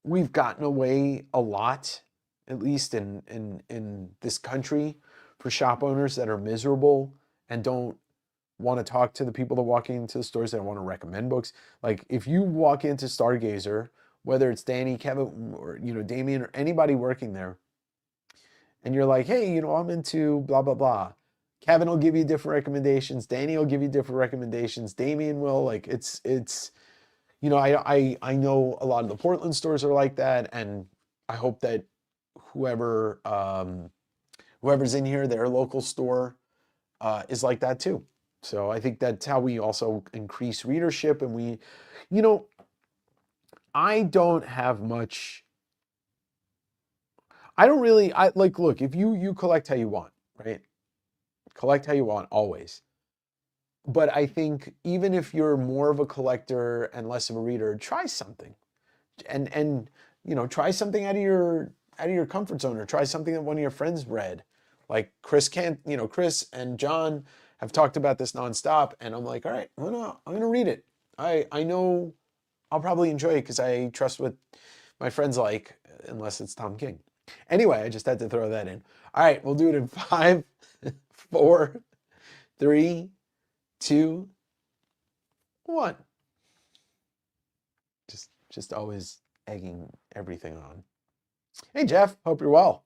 we've gotten away a lot, at least in this country, for shop owners that are miserable and don't want to talk to the people that walk into the stores that want to recommend books. Like if you walk into Stargazer, whether it's Danny, Kevin, or, you know, Damien, or anybody working there, and you're like, hey, you know, I'm into blah, blah, blah. Kevin will give you different recommendations. Danny will give you different recommendations. Damien will. Like it's, you know, I know a lot of the Portland stores are like that, and I hope that whoever's in here, their local store, is like that too. So I think that's how we also increase readership. And we, you know, I don't have much. I don't really, look, if you collect how you want, right? Collect how you want always. But I think even if you're more of a collector and less of a reader, try something. And you know, try something out of your comfort zone, or try something that one of your friends read. Like Chris and John have talked about this nonstop, and I'm like, all right, I'm gonna read it. I know I'll probably enjoy it because I trust what my friends like, unless it's Tom King. Anyway, I just had to throw that in. All right, we'll do it in 5, 4, 3, 2, 1. Just always egging everything on. Hey, Jeff, hope you're well.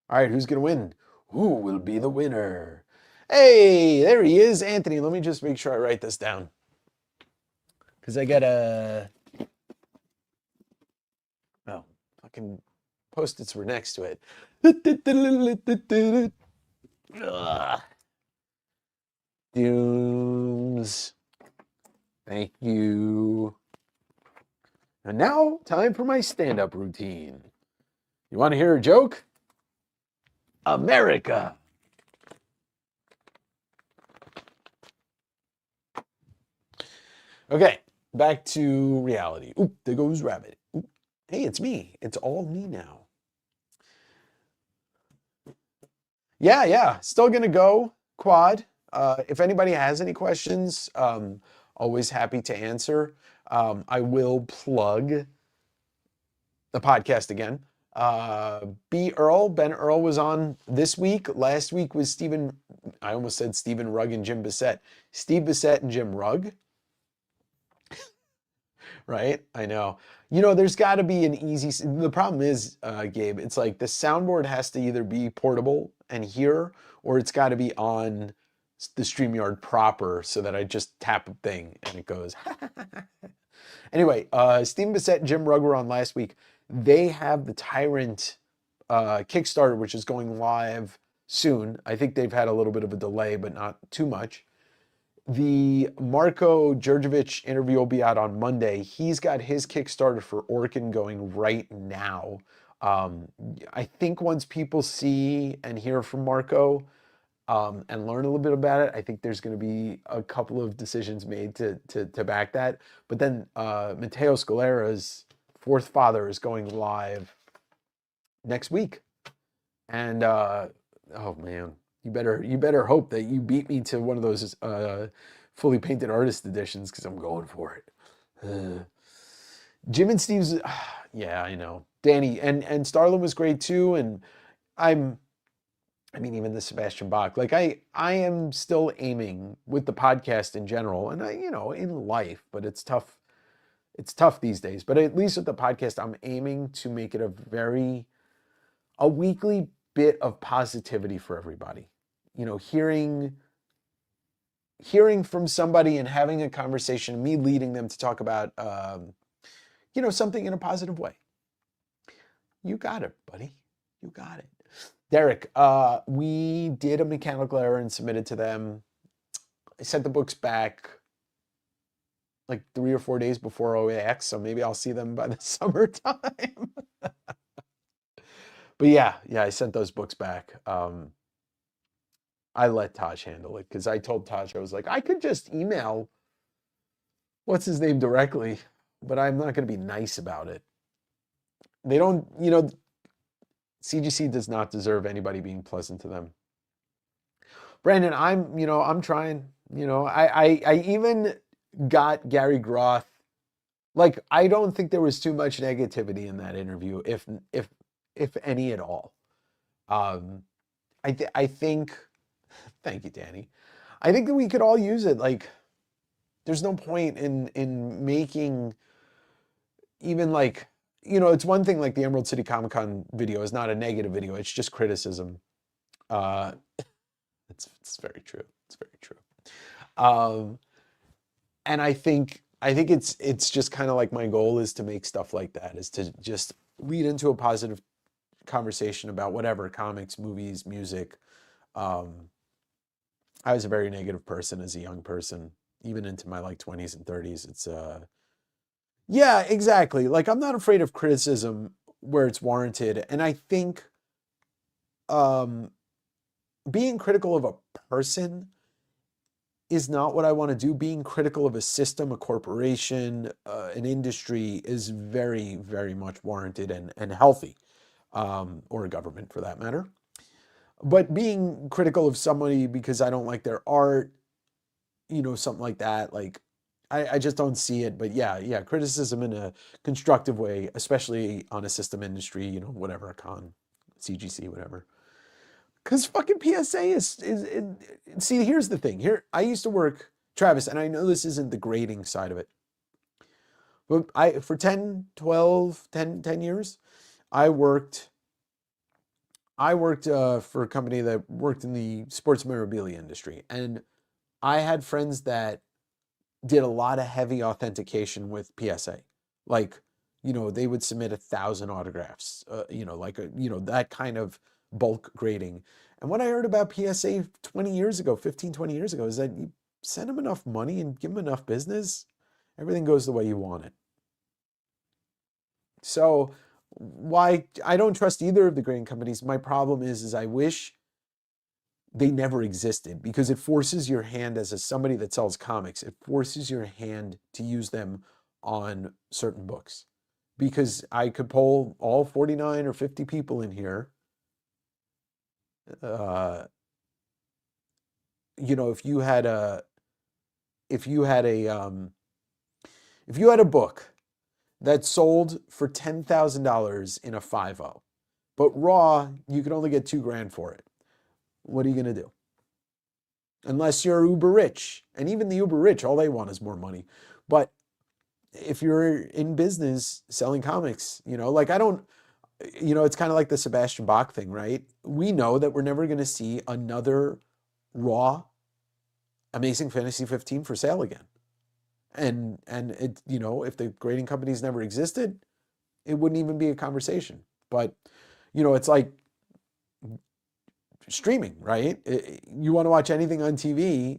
All right, who's going to win? Who will be the winner? Hey, there he is, Anthony. Let me just make sure I write this down, because I got a... Oh, fucking Post-its were next to it. Ugh. Dooms. Thank you. And now, time for my stand-up routine. You want to hear a joke? America. Okay, back to reality. Oop, there goes Rabbit. Oop. Hey, it's me. It's all me now. Yeah. Still gonna go quad. If anybody has any questions, always happy to answer. I will plug the podcast again. Ben Earl was on this week. Last week was I almost said Stephen Rugg and Jim Bissett. Steve Bissett and Jim Rugg. Right? I know. There's got to be the problem is, Gabe, it's like the soundboard has to either be portable and here, or it's got to be on the StreamYard proper so that I just tap a thing and it goes. Anyway, Steve Bissett and Jim Rugg were on last week. They have the Tyrant Kickstarter, which is going live soon. I think they've had a little bit of a delay, but not too much. The Marko Djurdjevic interview will be out on Monday. He's got his Kickstarter for Orkin going right now. I think once people see and hear from Marko and learn a little bit about it, I think there's going to be a couple of decisions made to back that. But then Matteo Scalera's Fourth Father is going live next week. And oh man, you better hope that you beat me to one of those fully painted artist editions, because I'm going for it. Jim and Steve's, yeah, I know. Danny and Starlin was great too, and I mean, even the Sebastian Bach. Like I am still aiming with the podcast in general, and in life, but it's tough. It's tough these days. But at least with the podcast, I'm aiming to make it a weekly bit of positivity for everybody. Hearing from somebody and having a conversation, me leading them to talk about, something in a positive way. You got it, buddy. You got it. Derek, we did a mechanical error and submitted to them. I sent the books back like 3 or 4 days before OAX, so maybe I'll see them by the summertime. But yeah, I sent those books back. I let Taj handle it because I told Taj, I was like, I could just email what's his name directly, but I'm not going to be nice about it. They don't, CGC does not deserve anybody being pleasant to them. Brandon, I'm trying. I even got Gary Groth. Like, I don't think there was too much negativity in that interview, if any at all. I think, thank you, Danny. I think that we could all use it. Like, there's no point in making even like, it's one thing like the Emerald City Comic Con video is not a negative video. It's just criticism. It's very true. It's very true. And I think it's just kind of like my goal is to make stuff like that, is to just lead into a positive conversation about whatever, comics, movies, music. I was a very negative person as a young person, even into my like 20s and 30s. It's yeah, exactly. Like, I'm not afraid of criticism where it's warranted. And I think being critical of a person is not what I want to do. Being critical of a system, a corporation, an industry is very, very much warranted and healthy, or a government for that matter. But being critical of somebody because I don't like their art, something like that, like, I just don't see it. But yeah, criticism in a constructive way, especially on a system industry, whatever, a con, CGC, whatever. Because fucking PSA is see, here's the thing. Here, I used to work, Travis, and I know this isn't the grading side of it, but for 10 years, I worked for a company that worked in the sports memorabilia industry. And I had friends that did a lot of heavy authentication with PSA. Like, they would submit 1,000 autographs, that kind of bulk grading. And what I heard about PSA 20 years ago is that you send them enough money and give them enough business, everything goes the way you want it. So why I don't trust either of the grading companies. My problem is I wish they never existed, because it forces your hand as somebody that sells comics, it forces your hand to use them on certain books. Because I could poll all 49 or 50 people in here. If you had a book that sold for $10,000 in a 5.0, but raw, you could only get $2,000 for it. What are you going to do? Unless you're uber rich. And even the uber rich, all they want is more money. But if you're in business selling comics, it's kind of like the Sebastian Bach thing, right? We know that we're never going to see another raw Amazing Fantasy 15 for sale again. And it, if the grading companies never existed, it wouldn't even be a conversation. But, it's like streaming, right? You want to watch anything on TV,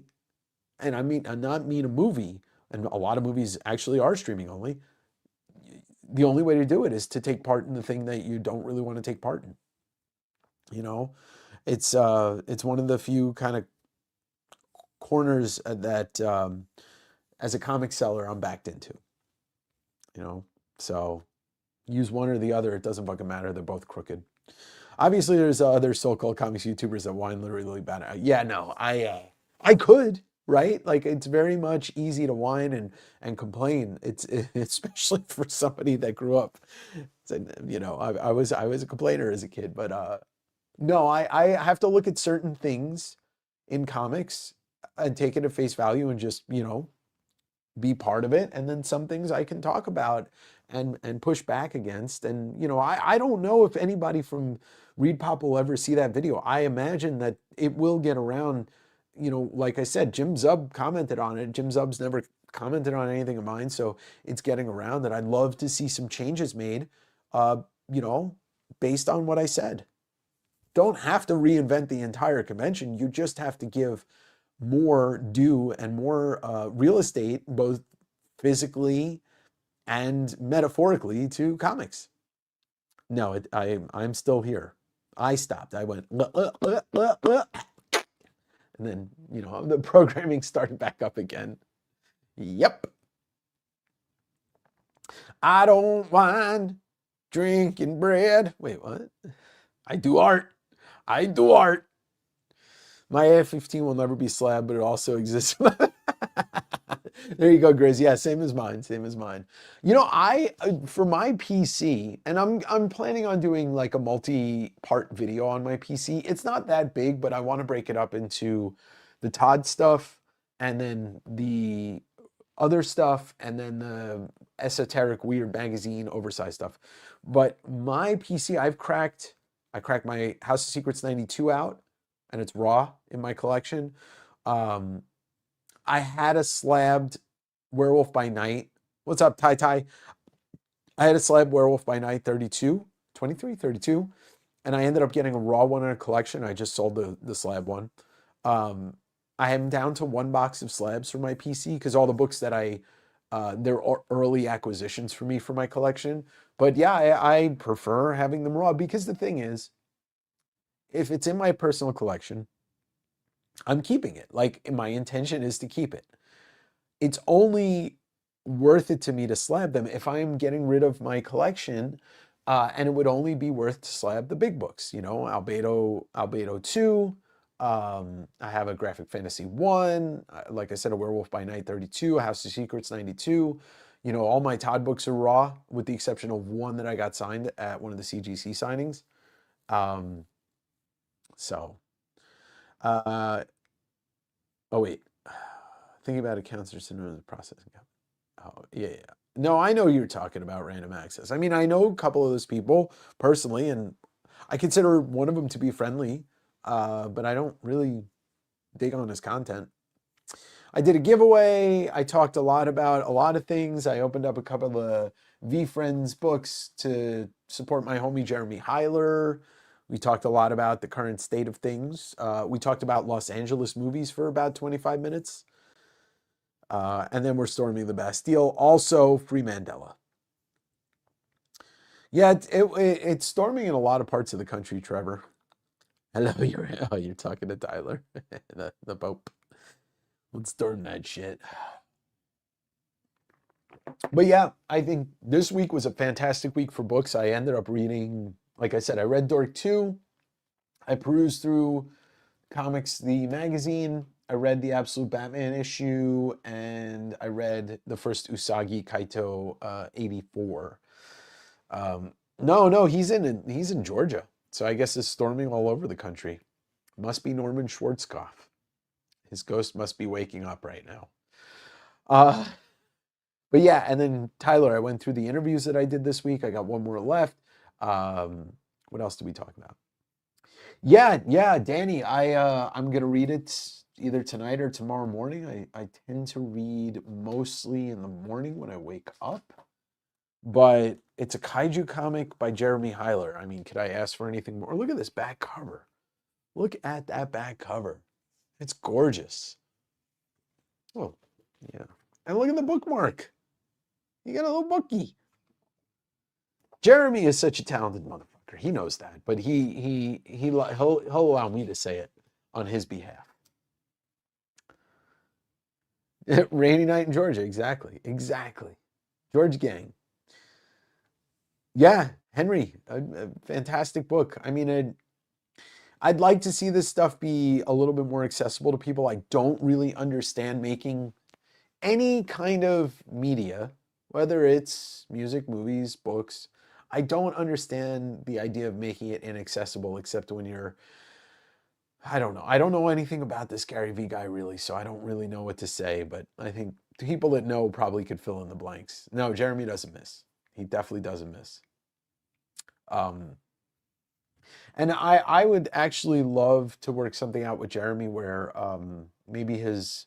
and I not mean a movie, and a lot of movies actually are streaming only. The only way to do it is to take part in the thing that you don't really want to take part in. It's one of the few kind of corners that as a comic seller I'm backed into. So use one or the other, it doesn't fucking matter. They're both crooked. Obviously, there's other so-called comics YouTubers that whine literally really bad. Yeah, no, I could, right? Like, it's very much easy to whine and complain. It's especially for somebody that grew up. I was a complainer as a kid, but no, I have to look at certain things in comics and take it at face value and just be part of it. And then some things I can talk about and push back against. And I don't know if anybody from ReedPop will ever see that video. I imagine that it will get around. Like I said, Jim Zub commented on it. Jim Zub's never commented on anything of mine, so it's getting around. And I'd love to see some changes made, based on what I said. Don't have to reinvent the entire convention. You just have to give more due and more real estate, both physically and metaphorically, to comics. No, I'm still here. I stopped. I went, and then, the programming started back up again. Yep. I don't mind drinking bread. Wait, what? I do art. My AF-15 will never be slabbed, but it also exists. There you go, Grizz. Yeah, same as mine. I for my PC, and I'm planning on doing like a multi-part video on my PC. It's not that big, but I want to break it up into the Todd stuff, and then the other stuff, and then the esoteric, weird magazine, oversized stuff. But my PC, I cracked my House of Secrets 92 out, and it's raw in my collection. I had a slabbed Werewolf by Night. What's up, Ty Ty? I had a slabbed Werewolf by Night 32, and I ended up getting a raw one in a collection. I just sold the slab one. I am down to one box of slabs for my PC because all the books that they're early acquisitions for me for my collection. But yeah, I prefer having them raw, because the thing is, if it's in my personal collection, I'm keeping it. Like, my intention is to keep it. It's only worth it to me to slab them if I'm getting rid of my collection, and it would only be worth to slab the big books. Albedo 2. I have a Graphic Fantasy 1. Like I said, a Werewolf by Night 32, a House of Secrets 92. All my Todd books are raw, with the exception of one that I got signed at one of the CGC signings. Oh wait, thinking about accounts or synonym processing. Oh yeah. No, I know who you're talking about, Random Access. I mean, I know a couple of those people personally, and I consider one of them to be friendly, but I don't really dig on his content. I did a giveaway. I talked a lot about a lot of things. I opened up a couple of VeeFriends books to support my homie Jeremy Heiler. We talked a lot about the current state of things. We talked about Los Angeles movies for about 25 minutes. And then we're storming the Bastille. Also, Free Mandela. Yeah, it's storming in a lot of parts of the country, Trevor. Hello, you're talking to Tyler, the Pope. Let's storm that shit. But yeah, I think this week was a fantastic week for books. I ended up reading, like I said, I read Dork 2. I perused through Comics the magazine. I read the Absolute Batman issue, and I read the first Usagi Kaito 84. No, he's in Georgia, so I guess it's storming all over the country. Must be Norman Schwarzkopf. His ghost must be waking up right now. But yeah, and then Tyler, I went through the interviews that I did this week. I got one more left. What else did we talk about? Yeah, Danny, I'm gonna read it either tonight or tomorrow morning. I tend to read mostly in the morning when I wake up, but it's a kaiju comic by Jeremy Heiler. I mean, could I ask for anything more? Look at this back cover. Look at that back cover. It's gorgeous. Oh, yeah. And look at the bookmark. You got a little bookie. Jeremy is such a talented motherfucker. He knows that, but he'll allow me to say it on his behalf. Rainy night in Georgia, exactly. George Gang. Yeah, Henry, a fantastic book. I mean, I'd like to see this stuff be a little bit more accessible to people. I don't really understand making any kind of media, whether it's music, movies, books. I don't understand the idea of making it inaccessible, except when you're, I don't know. I don't know anything about this Gary Vee guy really, so I don't really know what to say, but I think people that know probably could fill in the blanks. No, Jeremy doesn't miss. He definitely doesn't miss. And I would actually love to work something out with Jeremy where maybe his,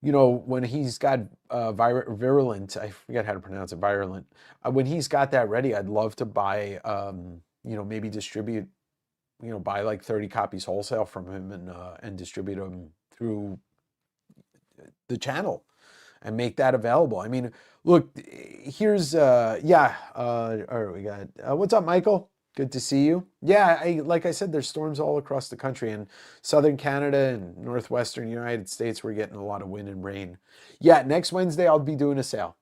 when he's got Virulent, I forget how to pronounce it, Virulent. When he's got that ready, I'd love to buy, maybe distribute, buy like 30 copies wholesale from him and distribute them through the channel and make that available. I mean, look, here's, all right, we got, what's up, Michael? Good to see you. Yeah, like I said, there's storms all across the country, and southern Canada and northwestern United States, we're getting a lot of wind and rain. Yeah, next Wednesday I'll be doing a sale,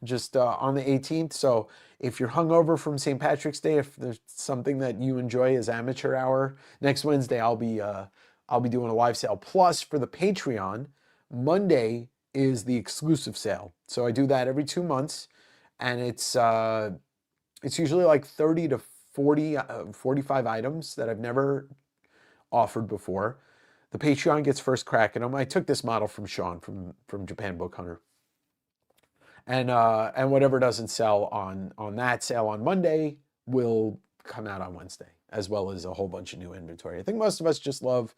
just on the 18th. So if you're hungover from St. Patrick's Day, if there's something that you enjoy as amateur hour, next Wednesday I'll be doing a live sale. Plus, for the Patreon, Monday is the exclusive sale. So I do that every 2 months, and it's usually like 30 to 40, 45 items that I've never offered before. The Patreon gets first crack at them. I took this model from Sean from Japan Book Hunter. And whatever doesn't sell on that sale on Monday will come out on Wednesday, as well as a whole bunch of new inventory. I think most of us just love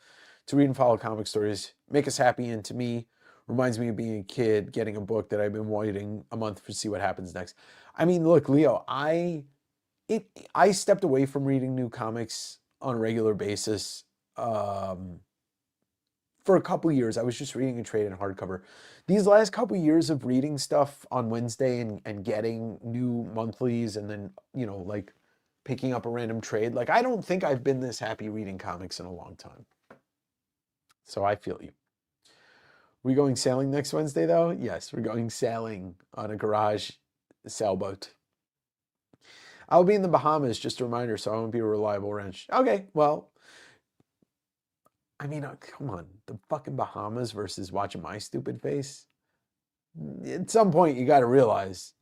to read and follow comic stories, make us happy, and to me, reminds me of being a kid, getting a book that I've been waiting a month to see what happens next. I mean, look, Leo, I stepped away from reading new comics on a regular basis for a couple years. I was just reading a trade in hardcover. These last couple years of reading stuff on Wednesday and getting new monthlies and then, like picking up a random trade, like I don't think I've been this happy reading comics in a long time. So I feel you. We going sailing next Wednesday though? Yes, we're going sailing on a garage sailboat. I'll be in the Bahamas, just a reminder, so I won't be a reliable wrench. Okay, well, I mean, come on. The fucking Bahamas versus watching my stupid face. At some point, you got to realize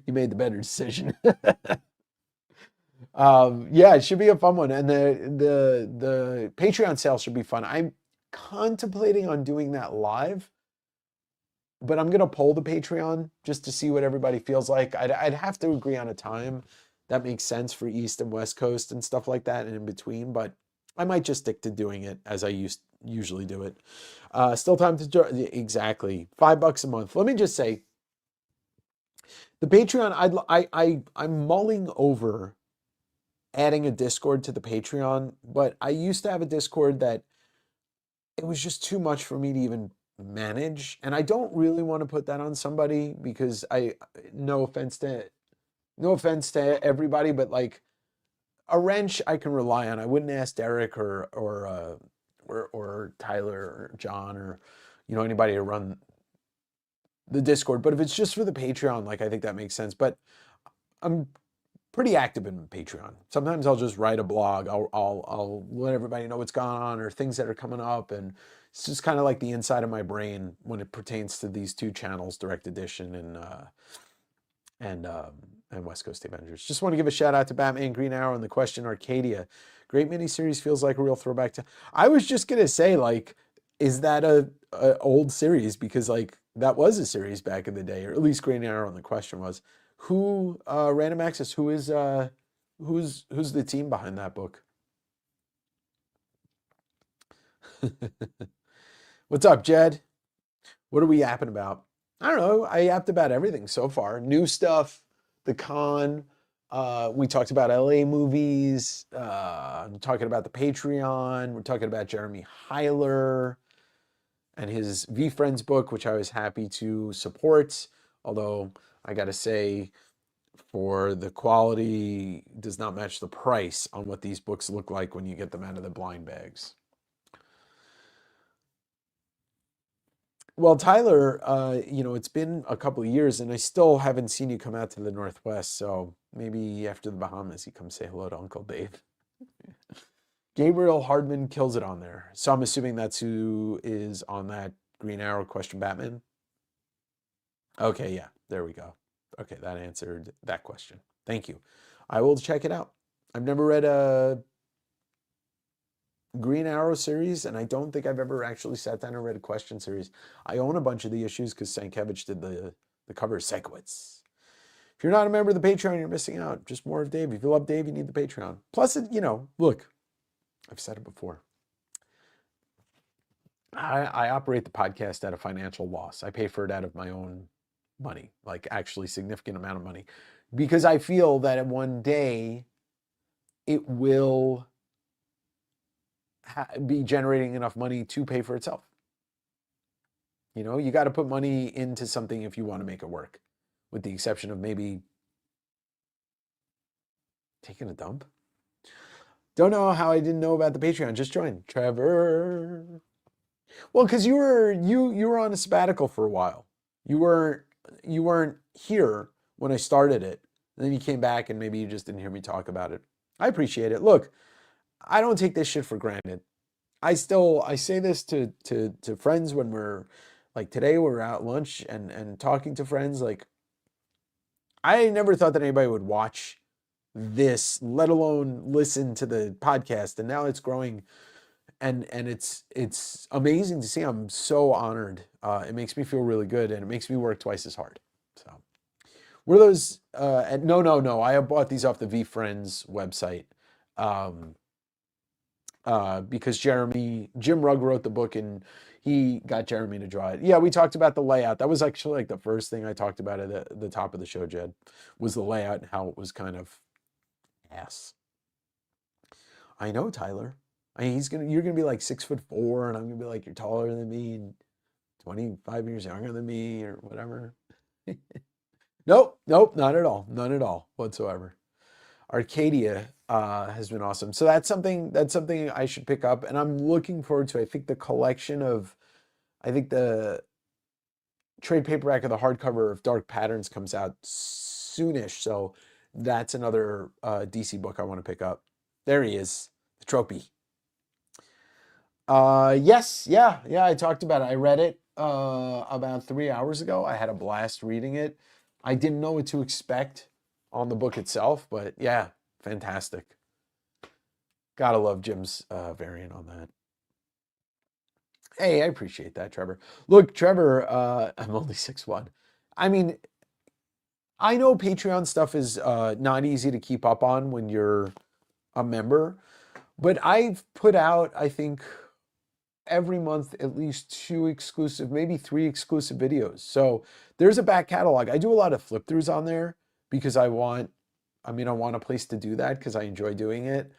you made the better decision. Yeah, it should be a fun one. And the Patreon sale should be fun. I'm contemplating on doing that live, but I'm going to poll the Patreon just to see what everybody feels like. I'd have to agree on a time that makes sense for East and West Coast and stuff like that and in between, but I might just stick to doing it as I usually do it. Still time to join. Exactly. $5 a month. Let me just say, the Patreon, I'm mulling over adding a Discord to the Patreon, but I used to have a Discord that it was just too much for me to even manage, and I don't really want to put that on somebody because no offense to everybody, but like a wrench I can rely on. I wouldn't ask Derek or Tyler or John or anybody to run the Discord. But if it's just for the Patreon, like I think that makes sense. But I'm pretty active in Patreon. Sometimes I'll just write a blog. I'll let everybody know what's going on or things that are coming up, and it's just kind of like the inside of my brain when it pertains to these two channels, Direct Edition and West Coast Avengers. Just want to give a shout out to Batman, Green Arrow, and The Question, Arcadia. Great miniseries, feels like a real throwback to. I was just gonna say, like, is that a old series? Because like that was a series back in the day, or at least Green Arrow and The Question was. Who Random Access? Who's the team behind that book? What's up, Jed? What are we yapping about? I don't know. I yapped about everything so far. New stuff, the con. We talked about LA movies. I'm talking about the Patreon. We're talking about Jeremy Heiler and his VeeFriends book, which I was happy to support. Although I got to say, for the quality does not match the price on what these books look like when you get them out of the blind bags. Well, Tyler, it's been a couple of years and I still haven't seen you come out to the Northwest. So maybe after the Bahamas, you come say hello to Uncle Dave. Gabriel Hardman kills it on there. So I'm assuming that's who is on that Green Arrow Question Batman. Okay, yeah, there we go. Okay, that answered that question. Thank you. I will check it out. I've never read a Green Arrow series, and I don't think I've ever actually sat down and read a Question series. I own a bunch of the issues because Sankiewicz did the cover. Sankiewicz. If you're not a member of the Patreon, you're missing out. Just more of Dave. If you love Dave, you need the Patreon. Plus, look, I've said it before. I operate the podcast at a financial loss. I pay for it out of my own money, like actually significant amount of money, because I feel that one day it will be generating enough money to pay for itself. You got to put money into something if you want to make it work, with the exception of maybe taking a dump. Don't know how I didn't know about the Patreon. Just joined. Trevor. Well, because you were on a sabbatical for a while. You weren't here when I started it. And then you came back and maybe you just didn't hear me talk about it. I appreciate it. Look, I don't take this shit for granted. I say this to friends when we're like today we're out lunch and talking to friends. Like, I never thought that anybody would watch this, let alone listen to the podcast. And now it's growing and it's amazing to see. I'm so honored. It makes me feel really good and it makes me work twice as hard. So were those, no, I bought these off the VeeFriends website. Because Jim Rugg wrote the book and he got Jeremy to draw it. Yeah, we talked about the layout. That was actually like the first thing I talked about at the top of the show, Jed, was the layout and how it was kind of ass. I know, Tyler. I mean, you're gonna be like 6'4", and I'm gonna be like, you're taller than me and 25 years younger than me or whatever. Nope, not at all. None at all whatsoever. Arcadia has been awesome. So that's something I should pick up, and I'm looking forward to. I think the trade paperback of the hardcover of Dark Patterns comes out soonish. So that's another DC book I want to pick up. There he is, the Trophy. Yes, yeah, I talked about it. I read it about 3 hours ago. I had a blast reading it. I didn't know what to expect on the book itself, but yeah, fantastic. Gotta love Jim's variant on that. Hey, I appreciate that, Trevor. Look, Trevor, I'm only 6'1". I mean, I know Patreon stuff is not easy to keep up on when you're a member, but I've put out, I think, every month at least 2 exclusive, maybe 3 exclusive videos. So there's a back catalog. I do a lot of flip throughs on there because I want a place to do that because I enjoy doing it.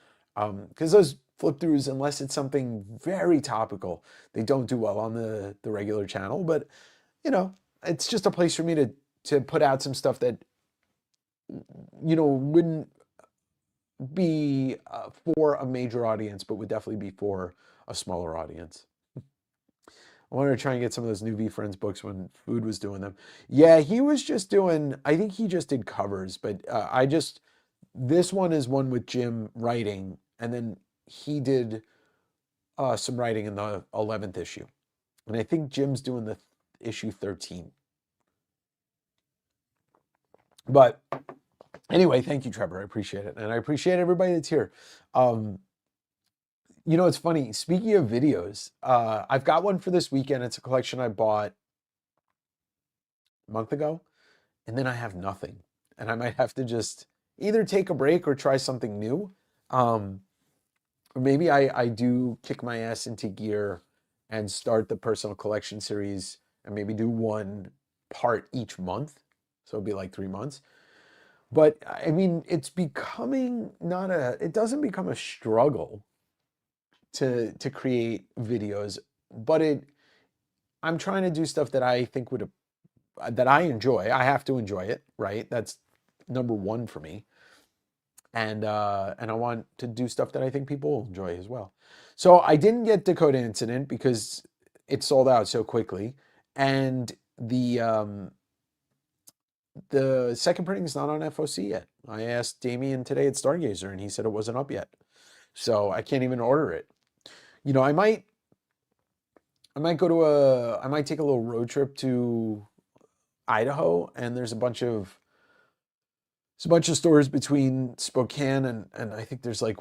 Because those flip throughs, unless it's something very topical, they don't do well on the regular channel. But it's just a place for me to put out some stuff that wouldn't be for a major audience, but would definitely be for a smaller audience. I wanted to try and get some of those new V Friends books when Food was doing them. Yeah, he was just doing, I think he just did covers, but this one is one with Jim writing, and then he did some writing in the 11th issue. And I think Jim's doing the issue 13. But anyway, thank you, Trevor. I appreciate it. And I appreciate everybody that's here. You know, it's funny. Speaking of videos, I've got one for this weekend. It's a collection I bought a month ago, and then I have nothing. And I might have to just either take a break or try something new. Or maybe I do kick my ass into gear and start the personal collection series and maybe do one part each month. So it'll be like 3 months. But I mean, it's becoming it doesn't become a struggle to create videos, but I'm trying to do stuff that I think that I enjoy. I have to enjoy it, right? That's number one for me. And I want to do stuff that I think people will enjoy as well. So I didn't get Dakota Incident because it sold out so quickly, and the second printing is not on FOC yet. I asked Damien today at Stargazer, and he said it wasn't up yet, so I can't even order it. You know, I might take a little road trip to Idaho, and there's a bunch of stores between Spokane and I think there's like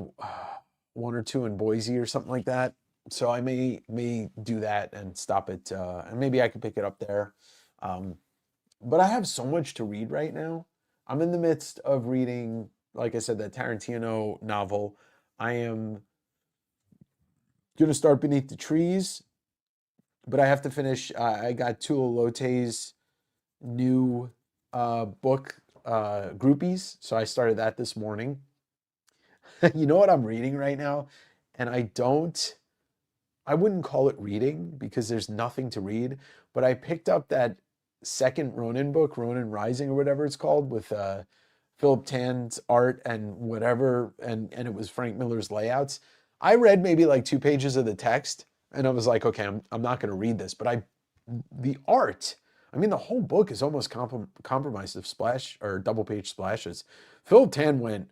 one or two in Boise or something like that. So I may do that and stop it, and maybe I could pick it up there. But I have so much to read right now. I'm in the midst of reading, like I said, that Tarantino novel. I am going to start Beneath the Trees, but I have to finish. I got Tula Lote's new book, Groupies. So I started that this morning. You know what I'm reading right now? And I wouldn't call it reading because there's nothing to read, but I picked up that second Ronin book, Ronin Rising or whatever it's called, with Philip Tan's art and whatever, and it was Frank Miller's layouts. I read maybe like 2 pages of the text and I was like, okay, I'm not going to read this, but the art, I mean, the whole book is almost compromised of splash or double page splashes. Philip Tan went,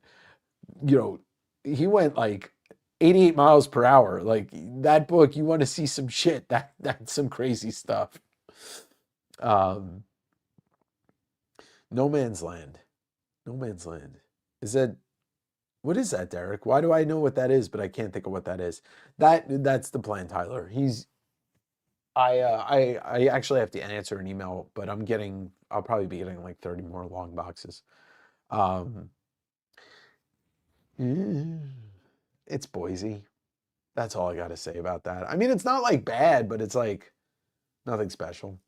he went like 88 miles per hour. Like that book, you want to see some shit. That's some crazy stuff. No Man's Land. No Man's Land. What is that, Derek? Why do I know what that is, but I can't think of what that is? That's the plan, Tyler. I actually have to answer an email, but I'll probably be getting like 30 more long boxes. It's Boise. That's all I got to say about that. I mean, it's not like bad, but it's like nothing special.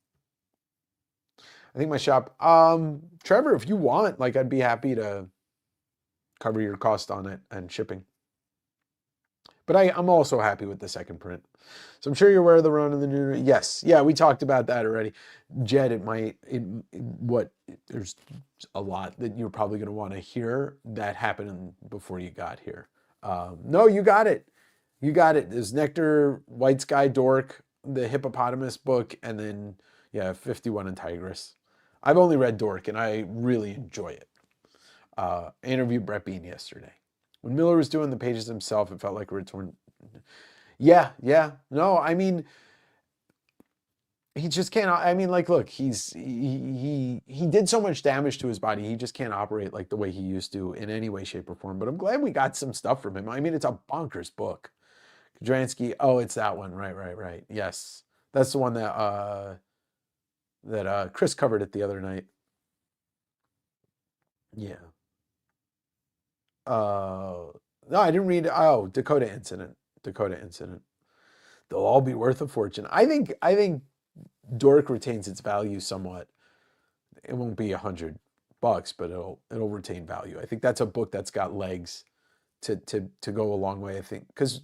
I think my shop, Trevor, if you want, like, I'd be happy to cover your cost on it and shipping. But I'm also happy with the second print. So I'm sure you're aware of the run of the new. Yes. Yeah, we talked about that already. Jed, there's a lot that you're probably going to want to hear that happened before you got here. No, you got it. You got it. There's Nectar, White Sky Dork, the Hippopotamus book, and then, 51 and Tigress. I've only read Dork, and I really enjoy it. I interviewed Brett Bean yesterday. When Miller was doing the pages himself, it felt like a return. Yeah. No, I mean, he just can't. I mean, like, look, he did so much damage to his body. He just can't operate like the way he used to in any way, shape, or form. But I'm glad we got some stuff from him. I mean, it's a bonkers book. Kodransky. Oh, it's that one. Right. Yes, that's the one that Chris covered it the other night. Yeah. No, I didn't read. Oh, Dakota Incident. They'll all be worth a fortune. I think Dork retains its value somewhat. It won't be $100, but it'll retain value. I think that's a book that's got legs to go a long way. I think because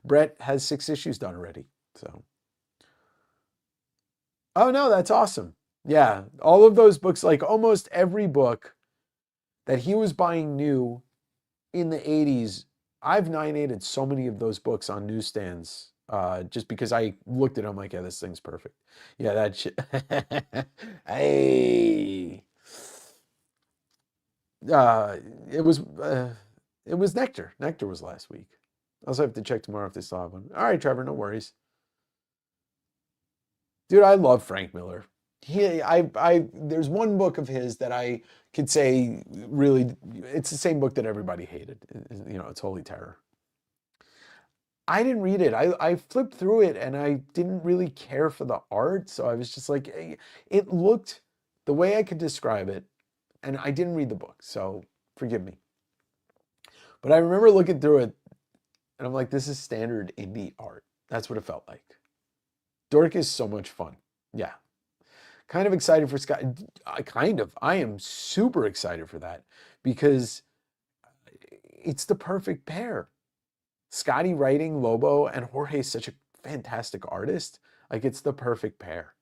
Brett has 6 issues done already. So, oh no, that's awesome. Yeah, all of those books, like almost every book that he was buying new in the 80s, I've 9-8'd so many of those books on newsstands just because I looked at them like, yeah, this thing's perfect. Yeah, that shit. Hey. Uh, it was it was Nectar. Nectar was last week. I also have to check tomorrow if they still have one. All right, Trevor, no worries. Dude, I love Frank Miller. There's one book of his that I could say really, it's the same book that everybody hated. You know, it's Holy Terror. I didn't read it. I flipped through it and I didn't really care for the art. So I was just like, it looked the way I could describe it. And I didn't read the book. So forgive me. But I remember looking through it and I'm like, this is standard indie art. That's what it felt like. Dork is so much fun. Yeah. Kind of excited for Scott. I am super excited for that because it's the perfect pair. Scotty writing Lobo and Jorge is such a fantastic artist. Like, it's the perfect pair.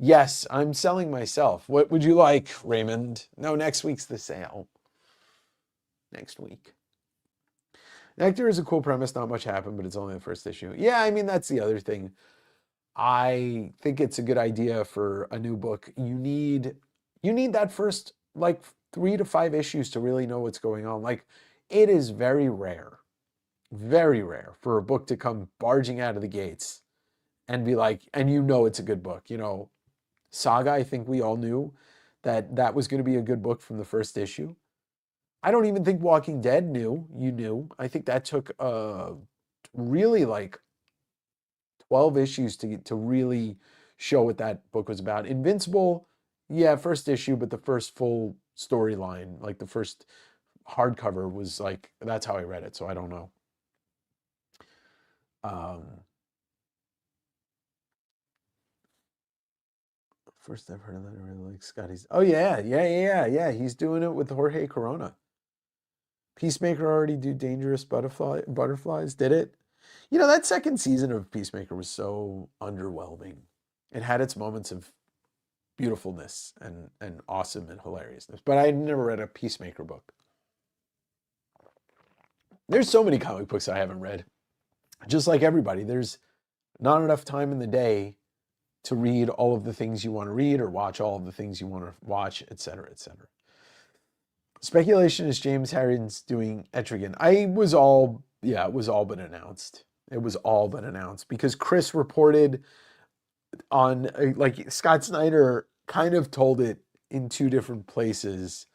Yes, I'm selling myself. What would you like, Raymond? No, next week's the sale. Next week. Nectar is a cool premise. Not much happened, but it's only the first issue. Yeah, I mean, that's the other thing. I think it's a good idea for a new book. You need that first like 3 to 5 issues to really know what's going on. Like, it is very rare for a book to come barging out of the gates and be like, and you know it's a good book. You know, Saga, I think we all knew that was going to be a good book from the first issue. I don't even think Walking Dead knew. You knew. I think that took really like 12 issues to really show what that book was about. Invincible, yeah, first issue, but the first full storyline, like the first hardcover was like, that's how I read it, so I don't know. First I've heard of that, I really like Scotty's. Oh yeah. He's doing it with Jorge Corona. Peacemaker already do Dangerous Butterflies, did it? You know, that second season of Peacemaker was so underwhelming. It had its moments of beautifulness and awesome and hilariousness, but I never read a Peacemaker book. There's so many comic books I haven't read. Just like everybody, there's not enough time in the day to read all of the things you want to read or watch all of the things you want to watch, etc., etc. Speculation is James Harren's doing Etrigan. It was all but announced. It was all but announced because Chris reported on, like, Scott Snyder kind of told it in 2 different places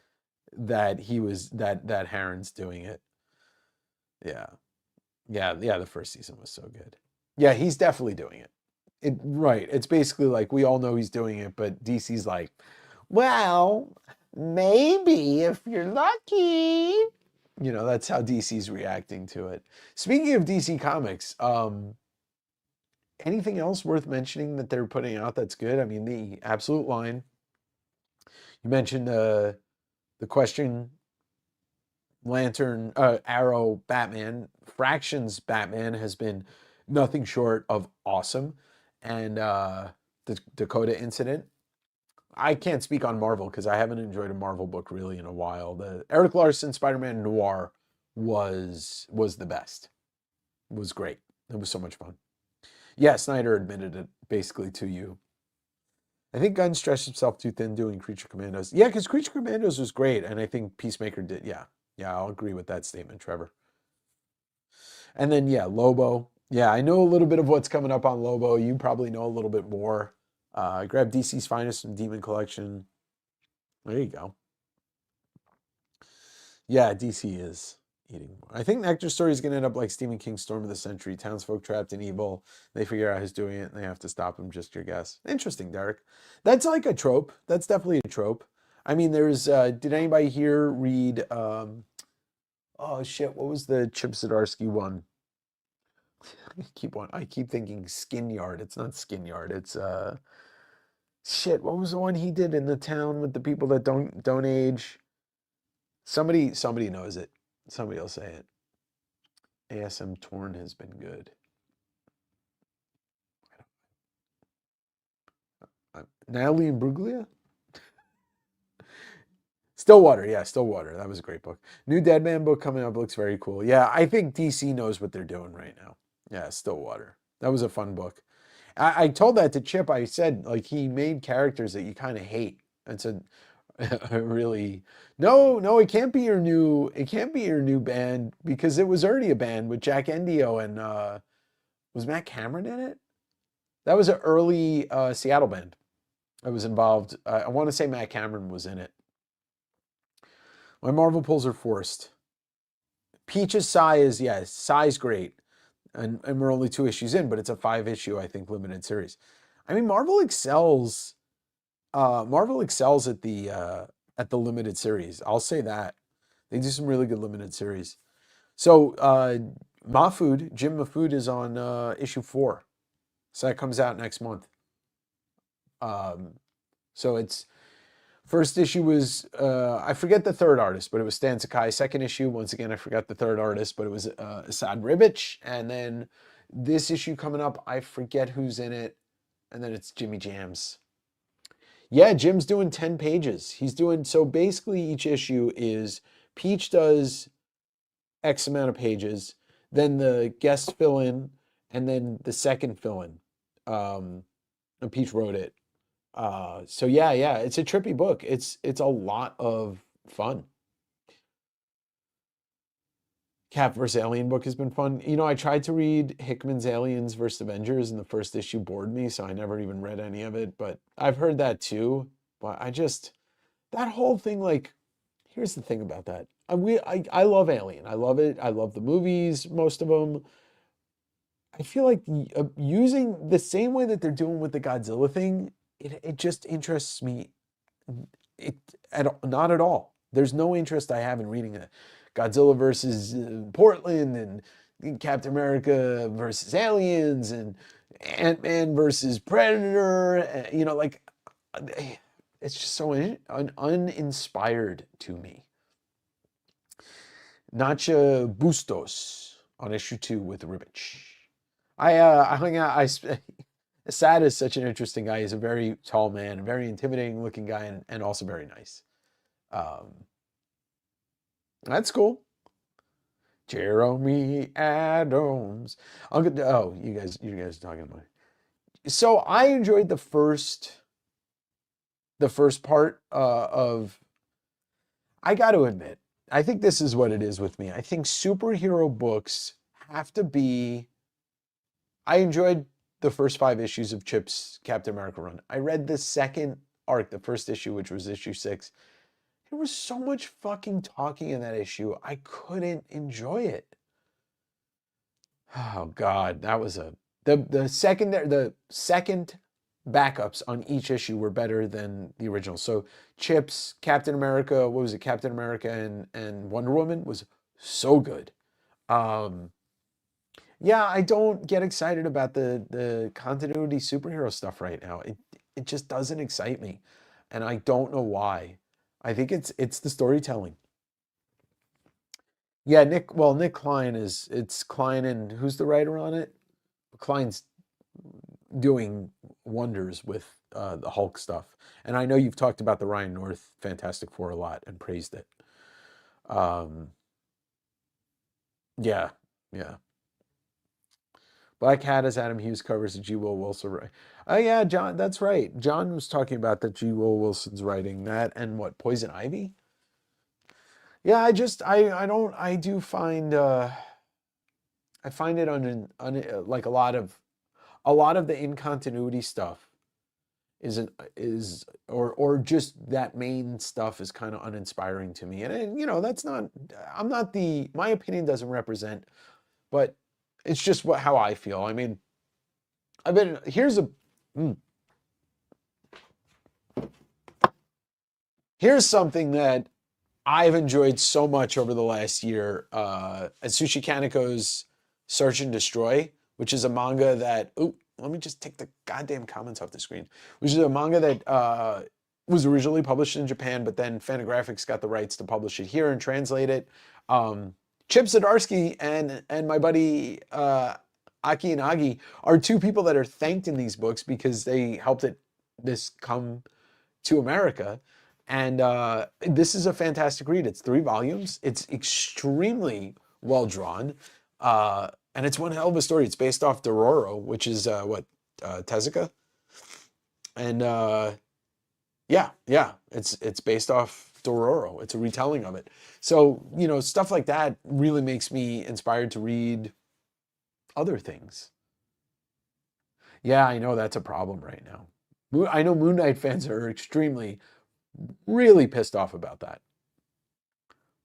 that he was that Harren's doing it. Yeah. The first season was so good. Yeah, he's definitely doing it. Right. It's basically like we all know he's doing it, but DC's like, well, maybe if you're lucky. You know, that's how DC's reacting to it. Speaking of DC Comics, anything else worth mentioning that they're putting out that's good? I mean, the Absolute line. You mentioned the Question, Lantern, Arrow, Batman. Fractions Batman has been nothing short of awesome. And the Dakota Incident. I can't speak on Marvel because I haven't enjoyed a Marvel book really in a while. The Eric Larson Spider-Man Noir was the best. It was great. It was so much fun. Yeah, Snyder admitted it basically to you. I think Gunn stretched himself too thin doing Creature Commandos. Yeah, because Creature Commandos was great, and I think Peacemaker did. Yeah, I'll agree with that statement, Trevor. And then, yeah, Lobo. Yeah, I know a little bit of what's coming up on Lobo. You probably know a little bit more. I grabbed DC's Finest from Demon Collection. There you go. Yeah, DC is eating more. I think Nectar's story is going to end up like Stephen King's Storm of the Century. Townsfolk trapped in evil. They figure out who's doing it, and they have to stop him. Just your guess. Interesting, Derek. That's like a trope. That's definitely a trope. I mean, there's. Did anybody here read? Oh shit! What was the Chip Zdarsky one? I keep thinking Skin Yard. It's not Skin Yard. It's shit. What was the one he did in the town with the people that don't age? Somebody knows it. Somebody will say it. ASM Torn has been good. Natalie Imbruglia? Stillwater, yeah, Stillwater. That was a great book. New Deadman book coming up looks very cool. Yeah, I think DC knows what they're doing right now. Yeah, Stillwater. That was a fun book. I told that to Chip. I said, like, he made characters that you kind of hate. And said, really, no, it can't be your new band because it was already a band with Jack Endio and was Matt Cameron in it? That was an early Seattle band that was involved. I want to say Matt Cameron was in it. My Marvel pulls are forced. Peach's Sigh is, yes, Sigh's great. And we're only 2 issues in, but it's a 5-issue, I think, limited series. I mean, Marvel excels at the limited series. I'll say that. They do some really good limited series. So Mahfood, Jim Mahfood is on issue 4. So that comes out next month. So it's first issue was I forget the third artist, but it was Stan Sakai. Second issue, once again, I forgot the third artist, but it was Asad Ribic. And then this issue coming up, I forget who's in it. And then it's Jimmy Jams. Yeah, Jim's doing 10 pages. He's doing, so basically each issue is Peach does X amount of pages, then the guest fill in, and then the second fill in. And Peach wrote it. So yeah, it's a trippy book. It's a lot of fun. Cap vs. Alien book has been fun. You know, I tried to read Hickman's Aliens vs. Avengers, and the first issue bored me, so I never even read any of it. But I've heard that too. But that whole thing, like, here's the thing about that. I love Alien. I love it. I love the movies, most of them. I feel like using the same way that they're doing with the Godzilla thing, it just interests me. Not at all. There's no interest I have in reading it. Godzilla versus Portland and Captain America versus Aliens and Ant-Man versus Predator. You know, like, it's just so uninspired to me. Nacha Bustos on issue 2 with Ribic. I hung out. Assad is such an interesting guy. He's a very tall man, a very intimidating looking guy, and also very nice. That's cool. Jeremy Adams. You guys are talking about it. So I enjoyed the first part of. I got to admit, I think this is what it is with me. I think superhero books have to be. I enjoyed the first 5 issues of Chip's Captain America run. I read the second arc, the first issue, which was issue 6. There was so much fucking talking in that issue. I couldn't enjoy it. Oh God, that was the second backups on each issue were better than the original. So Chip's Captain America, what was it? Captain America and Wonder Woman was so good. Yeah, I don't get excited about the continuity superhero stuff right now. It just doesn't excite me, and I don't know why. I think it's the storytelling. Yeah, Nick Klein it's Klein, and who's the writer on it? Klein's doing wonders with the Hulk stuff. And I know you've talked about the Ryan North Fantastic Four a lot and praised it. Yeah. Black Hat as Adam Hughes covers the G. Will Wilson. Oh yeah, John, that's right. John was talking about that G. Will Wilson's writing that and what, Poison Ivy? Yeah, I find it like a lot of the incontinuity stuff or just that main stuff is kind of uninspiring to me. And you know, my opinion doesn't represent, but it's just how I feel. I mean, here's something that I've enjoyed so much over the last year. Atsushi Kaneko's Search and Destroy, which is a manga that, let me just take the goddamn comments off the screen, which is a manga that was originally published in Japan, but then Fantagraphics got the rights to publish it here and translate it. Chip Zdarsky and my buddy Aki Inagi are 2 people that are thanked in these books because they helped this come to America. And this is a fantastic read. It's 3 volumes. It's extremely well drawn. And it's one hell of a story. It's based off Dororo, which is Tezuka. And yeah, it's based off Dororo. It's a retelling of it. So, stuff like that really makes me inspired to read other things. Yeah, I know that's a problem right now. I know Moon Knight fans are really pissed off about that.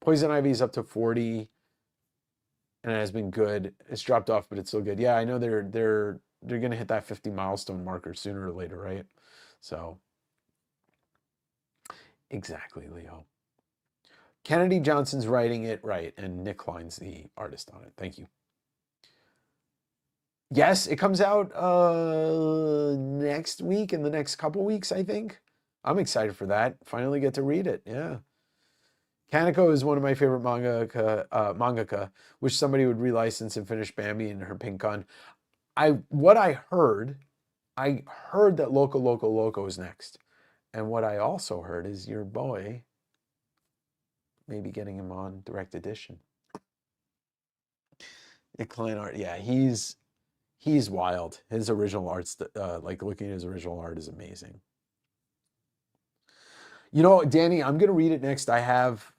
Poison Ivy is up to 40 and it has been good. It's dropped off, but it's still good. Yeah, I know they're gonna hit that 50 milestone marker sooner or later, right? So exactly, Leo. Kennedy Johnson's writing it right, and Nick Klein's the artist on it. Thank you. Yes, it comes out next week, in the next couple weeks, I think. I'm excited for that. Finally get to read it. Yeah. Kaneko is one of my favorite mangaka. Wish somebody would relicense and finish Bambi and her Pink Gun. I heard that Loco Loco Loco is next. And what I also heard is your boy maybe getting him on direct edition. Nick Klein art, yeah, he's wild. His original art's like looking at his original art is amazing. Danny, I'm gonna read it next. I have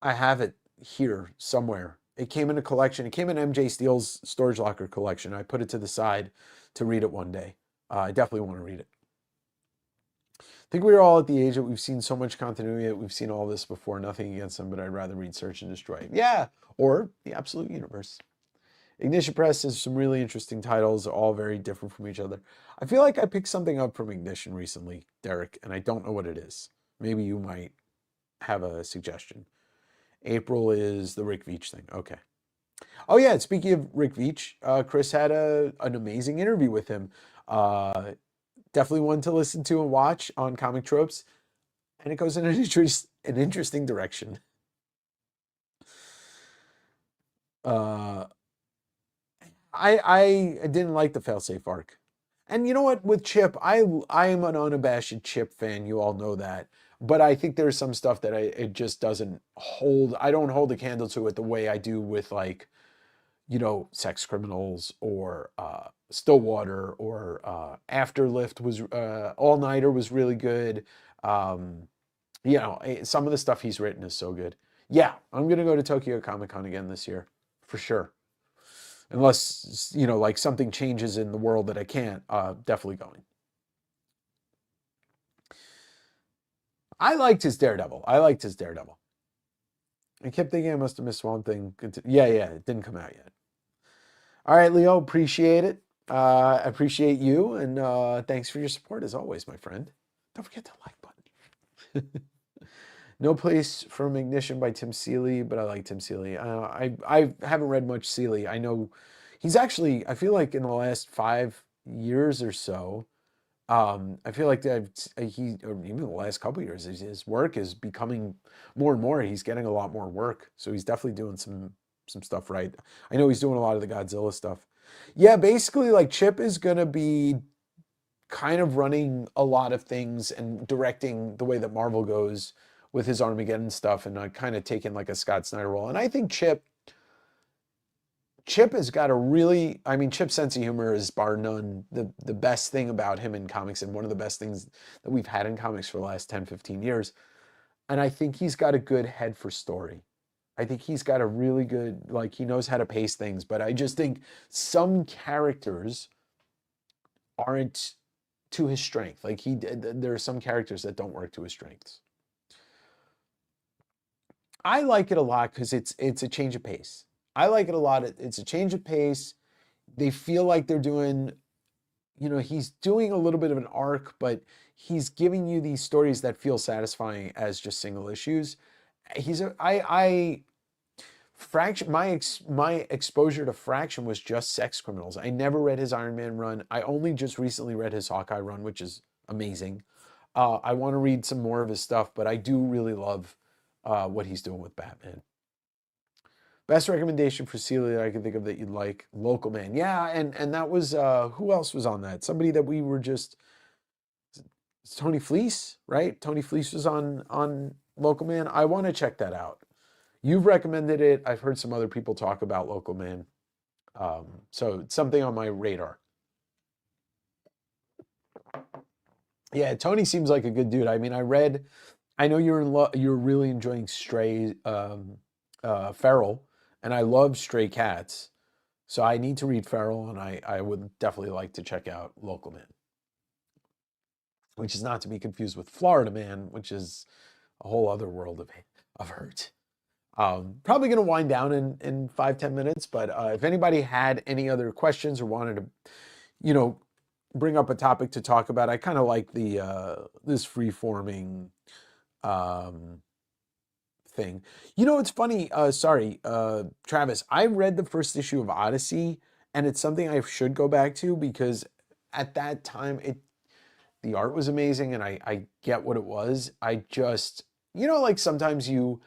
it here somewhere. It came in a collection. It came in MJ Steele's Storage Locker collection. I put it to the side to read it one day. I definitely want to read it. I think we're all at the age that we've seen so much continuity that we've seen all this before. Nothing against them, but I'd rather read Search and Destroy. Yeah, or The Absolute Universe. Ignition Press has some really interesting titles, all very different from each other. I feel like I picked something up from Ignition recently, Derek, and I don't know what it is. Maybe you might have a suggestion. April is the Rick Veitch thing. Okay. Oh yeah, speaking of Rick Veitch, Chris had an amazing interview with him. Definitely one to listen to and watch on Comic Tropes, and it goes in an interesting direction. I didn't like the failsafe arc. And you know what? With Chip, I am an unabashed Chip fan. You all know that. But I think there's some stuff that it just doesn't hold. I don't hold a candle to it the way I do with Sex Criminals or Stillwater or Afterlift was All Nighter was really good. Some of the stuff he's written is so good. Yeah, I'm gonna go to Tokyo Comic Con again this year for sure. Unless, something changes in the world that I can't, definitely going. I liked his Daredevil. I kept thinking I must have missed one thing. Yeah, it didn't come out yet. All right, Leo, appreciate it. I appreciate you, and thanks for your support as always, my friend. Don't forget the like button. No Place from Ignition by Tim Seeley, but I like Tim Seeley. I haven't read much Seeley. I know he's actually, I feel like in the last 5 years or so, I feel like or even the last couple years, his work is becoming more and more. He's getting a lot more work, so he's definitely doing some stuff right. I know he's doing a lot of the Godzilla stuff. Yeah, basically, like Chip is gonna be kind of running a lot of things and directing the way that Marvel goes with his Armageddon stuff, and kind of taking like a Scott Snyder role. And I think Chip has got Chip's sense of humor is bar none the best thing about him in comics, and one of the best things that we've had in comics for the last 10, 15 years. And I think he's got a good head for story. I think he's got a really good, he knows how to pace things, but I just think some characters aren't to his strength. There are some characters that don't work to his strengths. I like it a lot because it's a change of pace. I like it a lot. It's a change of pace. They feel like they're doing, he's doing a little bit of an arc, but he's giving you these stories that feel satisfying as just single issues. Fraction, my exposure to Fraction was just Sex Criminals. I never read his Iron Man run. I only just recently read his Hawkeye run, which is amazing. I want to read some more of his stuff, but I do really love what he's doing with Batman. Best recommendation for Celia that I can think of that you'd like, Local Man. Yeah, and that was, who else was on that? Somebody that we were just, It's Tony Fleece, right? Tony Fleece was on Local Man. I want to check that out. You've recommended it. I've heard some other people talk about Local Man. So it's something on my radar. Yeah, Tony seems like a good dude. I mean, I know you're really enjoying Stray, Feral, and I love Stray Cats. So I need to read Feral, and I would definitely like to check out Local Man, which is not to be confused with Florida Man, which is a whole other world of hurt. Probably going to wind down in 5-10 minutes, but if anybody had any other questions or wanted to, you know, bring up a topic to talk about, I kind of like the this free-forming thing. You know, it's funny. Sorry, Travis. I read the first issue of Odyssey, and it's something I should go back to because at that time the art was amazing, and I get what it was. I just, you know, like sometimes you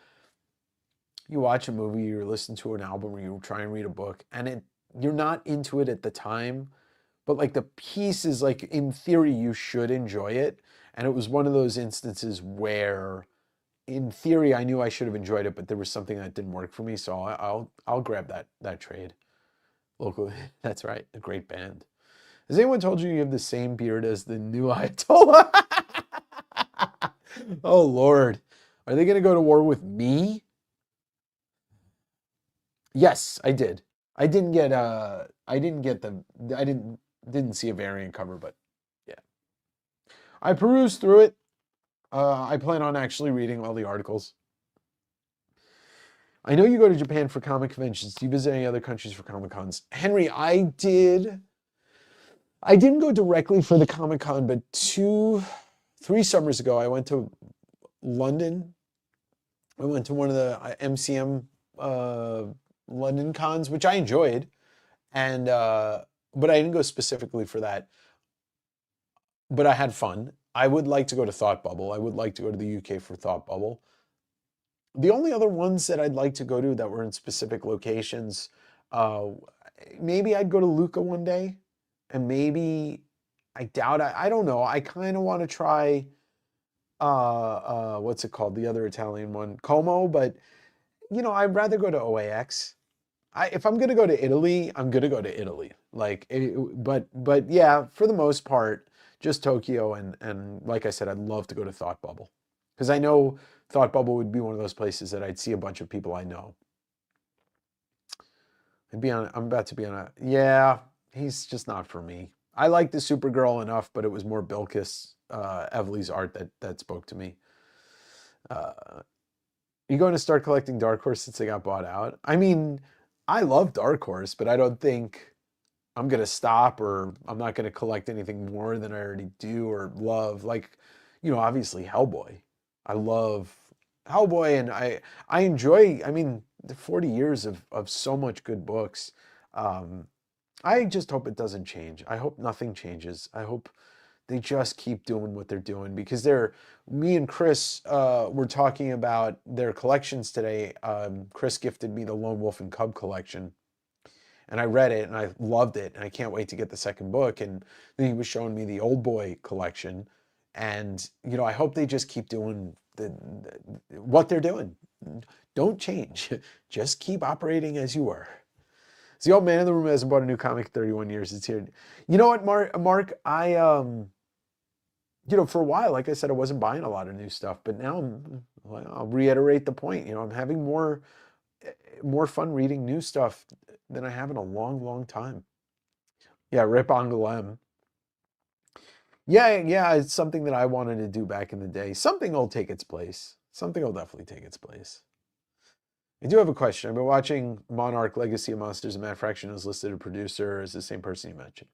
watch a movie or listen to an album or you try and read a book, and you're not into it at the time, but like the piece is like, in theory, you should enjoy it. And it was one of those instances where, in theory, I knew I should have enjoyed it, but there was something that didn't work for me. So I'll grab that trade. Local, that's right, a great band. Has anyone told you have the same beard as the new Ayatollah? Oh Lord, are they gonna go to war with me? Yes, I did. I didn't see a variant cover, but yeah. I perused through it. I plan on actually reading all the articles. I know you go to Japan for comic conventions. Do you visit any other countries for Comic Cons? Henry, I did. I didn't go directly for the Comic Con, but 3 summers ago, I went to London. I went to one of the MCM London cons, which I enjoyed, and but I didn't go specifically for that. But I had fun. I would like to go to Thought Bubble. I would like to go to the UK for Thought Bubble. The only other ones that I'd like to go to that were in specific locations, maybe I'd go to Lucca one day, and maybe I doubt I don't know. I kind of want to try what's it called? The other Italian one, Como, but you know, I'd rather go to OAX. If I'm gonna go to Italy, I'm gonna go to Italy. Like, but yeah, for the most part, just Tokyo, and like I said, I'd love to go to Thought Bubble because I know Thought Bubble would be one of those places that I'd see a bunch of people I know. I'm about to be on a, yeah, he's just not for me. I like the Supergirl enough, but it was more Bilquis Evely's art that spoke to me. You going to start collecting Dark Horse since they got bought out? I mean, I love Dark Horse, but I don't think I'm going to stop, or I'm not going to collect anything more than I already do or love. Like, you know, obviously Hellboy. I love Hellboy, and I enjoy, I mean, the 40 years of so much good books. I just hope it doesn't change. I hope nothing changes. I hope they just keep doing what they're doing, because me and Chris were talking about their collections today. Chris gifted me the Lone Wolf and Cub collection, and I read it and I loved it, and I can't wait to get the second book. And then he was showing me the Old Boy collection, and you know, I hope they just keep doing what they're doing. Don't change. Just keep operating as you were. It's the old man in the room who hasn't bought a new comic in 31 years. It's here. You know what, Mark? I you know, for a while, like I said, I wasn't buying a lot of new stuff, but now I'll reiterate the point. You know, I'm having more fun reading new stuff than I have in a long, long time. Yeah, Rip Angoulême. Yeah, it's something that I wanted to do back in the day. Something will take its place. Something will definitely take its place. I do have a question. I've been watching Monarch Legacy of Monsters, and Matt Fraction is listed as producer as the same person you mentioned.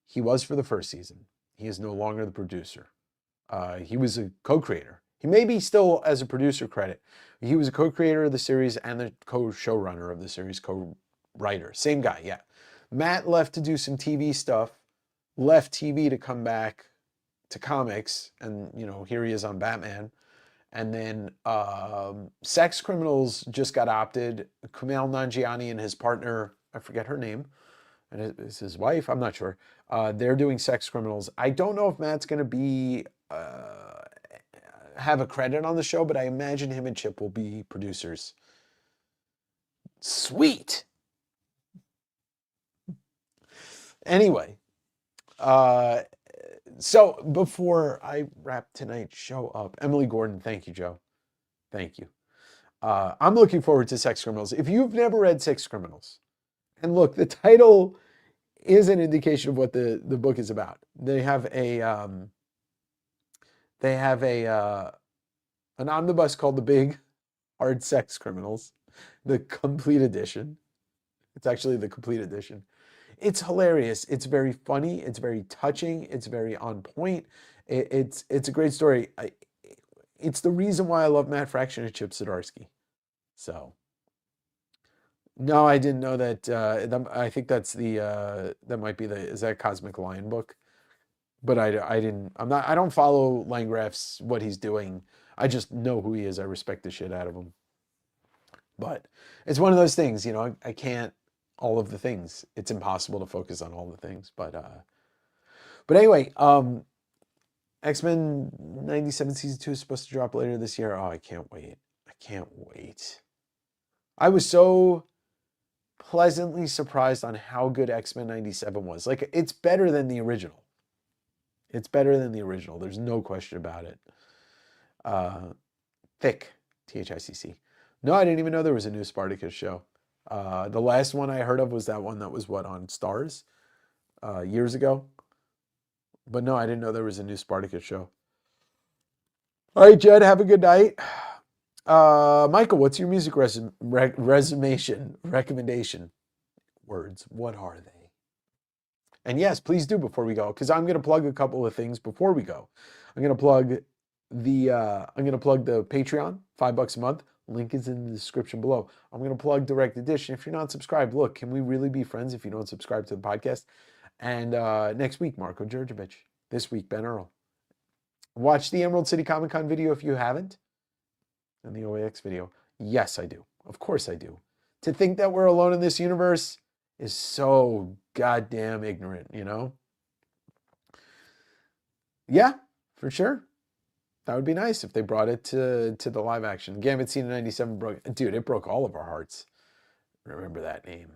He was for the first season. He is no longer the producer. He was a co-creator. He may be still as a producer credit. He was a co-creator of the series and the co-showrunner of the series, co-writer. Same guy, yeah. Matt left to do some TV stuff, left TV to come back to comics, and you know, here he is on Batman. And then Sex Criminals just got opted. Kumail Nanjiani and his partner, I forget her name, and it's his wife, I'm not sure. They're doing Sex Criminals. I don't know if Matt's going to be have a credit on the show, but I imagine him and Chip will be producers. Sweet. Anyway, so before I wrap tonight's show up, Emily Gordon, thank you, Joe. Thank you. I'm looking forward to Sex Criminals. If you've never read Sex Criminals, and look, the title is an indication of what the book is about. They have an omnibus called The Big Hard Sex Criminals, the complete edition. It's actually the complete edition. It's hilarious. It's very funny. It's very touching. It's very on point. It's a great story. It's the reason why I love Matt Fraction and Chip Zdarsky. So, no, I didn't know that. I think that's that might be is that Cosmic Lion book? But I didn't. I don't follow Landgraf's what he's doing. I just know who he is. I respect the shit out of him. But it's one of those things, I can't all of the things. It's impossible to focus on all the things. But anyway, X-Men 97 Season 2 is supposed to drop later this year. Oh, I can't wait. I can't wait. I was so pleasantly surprised on how good X-Men 97 was. Like, it's better than the original. It's better than the original. There's no question about it. Thick, THICC. No, I didn't even know there was a new Spartacus show. The last one I heard of was that one that was on Stars years ago. But no, I didn't know there was a new Spartacus show. All right, Jed, have a good night. Michael, what's your music recommendation? Words, what are they? And yes, please do before we go, because I'm going to plug a couple of things before we go. I'm going to plug the Patreon, $5 a month. Link is in the description below. I'm going to plug Direct Edition. If you're not subscribed, look, can we really be friends if you don't subscribe to the podcast? And next week, Marco Djurdjevic. This week, Ben Earl. Watch the Emerald City Comic Con video if you haven't. And the OAX video. Yes, I do. Of course I do. To think that we're alone in this universe is so goddamn ignorant, Yeah, for sure. That would be nice if they brought it to the live action. Gambit Scene 97 broke. Dude, it broke all of our hearts. Remember that name.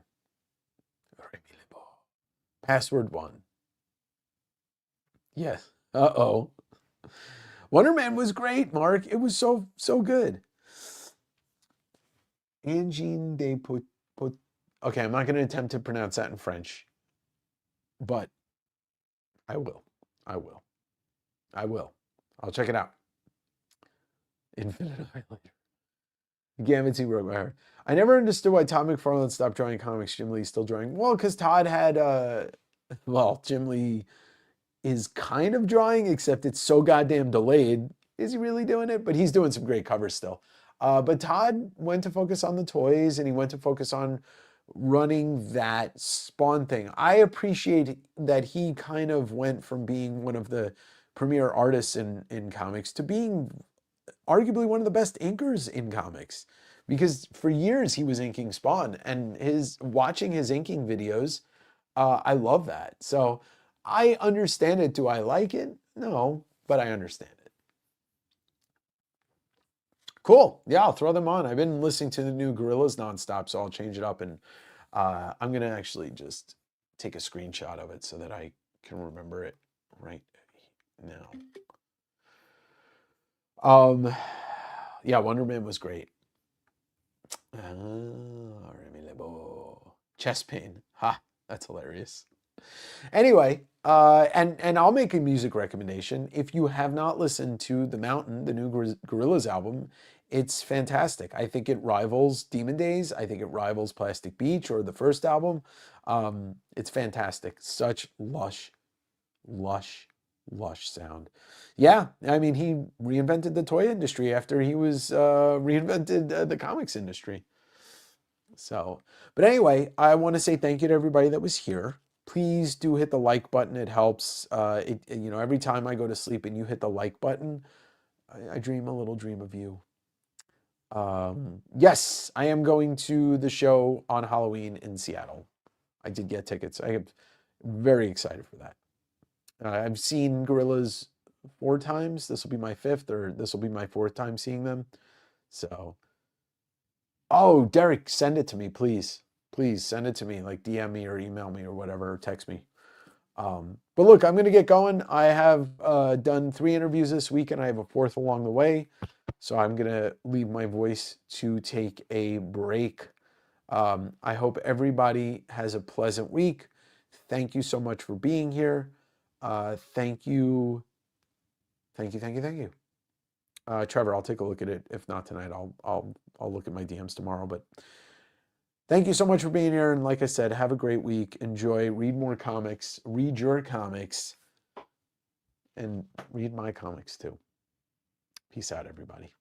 Password 1. Yes. Uh-oh. Wonder Man was great, Mark. It was so good. Angine de Pot. Okay, I'm not going to attempt to pronounce that in French. But I will. I'll check it out. Infinite Highlander. Gambit Scene broke my heart. I never understood why Todd McFarlane stopped drawing comics. Jim Lee's still drawing. Well, because Todd had, Jim Lee is kind of drawing, except it's so goddamn delayed. Is he really doing it? But he's doing some great covers still. But Todd went to focus on the toys, and he went to focus on running that Spawn thing. I appreciate that he kind of went from being one of the premier artists in comics to being arguably one of the best inkers in comics, because for years he was inking Spawn, and watching his inking videos, I love that. So I understand it. Do I like it? No, but I understand it. Cool. Yeah, I'll throw them on. I've been listening to the new Gorillaz nonstop, so I'll change it up, and I'm gonna actually just take a screenshot of it so that I can remember it right now. Yeah, Wonder Man was great. Chest pain. Ha, that's hilarious. Anyway, and I'll make a music recommendation. If you have not listened to The Mountain, the new Gorillaz album, it's fantastic. I think it rivals Demon Days. I think it rivals Plastic Beach or the first album. It's fantastic. Such lush sound. Yeah, I mean, he reinvented the toy industry after he was reinvented the comics industry. So, but anyway, I want to say thank you to everybody that was here. Please do hit the like button. It helps. Every time I go to sleep and you hit the like button, I dream a little dream of you. Yes, I am going to the show on Halloween in Seattle. I did get tickets. I am very excited for that. I've seen Gorillaz 4 times. This will be my 5th, or this will be my 4th time seeing them. So, oh, Derek, send it to me, please. Please send it to me, like DM me or email me or whatever, or text me. But look, I'm going to get going. I have done 3 interviews this week, and I have a 4th along the way. So I'm going to leave my voice to take a break. I hope everybody has a pleasant week. Thank you so much for being here. Thank you. Thank you. Trevor, I'll take a look at it. If not tonight, I'll look at my DMs tomorrow. But thank you so much for being here. And like I said, have a great week. Enjoy. Read more comics. Read your comics. And read my comics too. Peace out, everybody.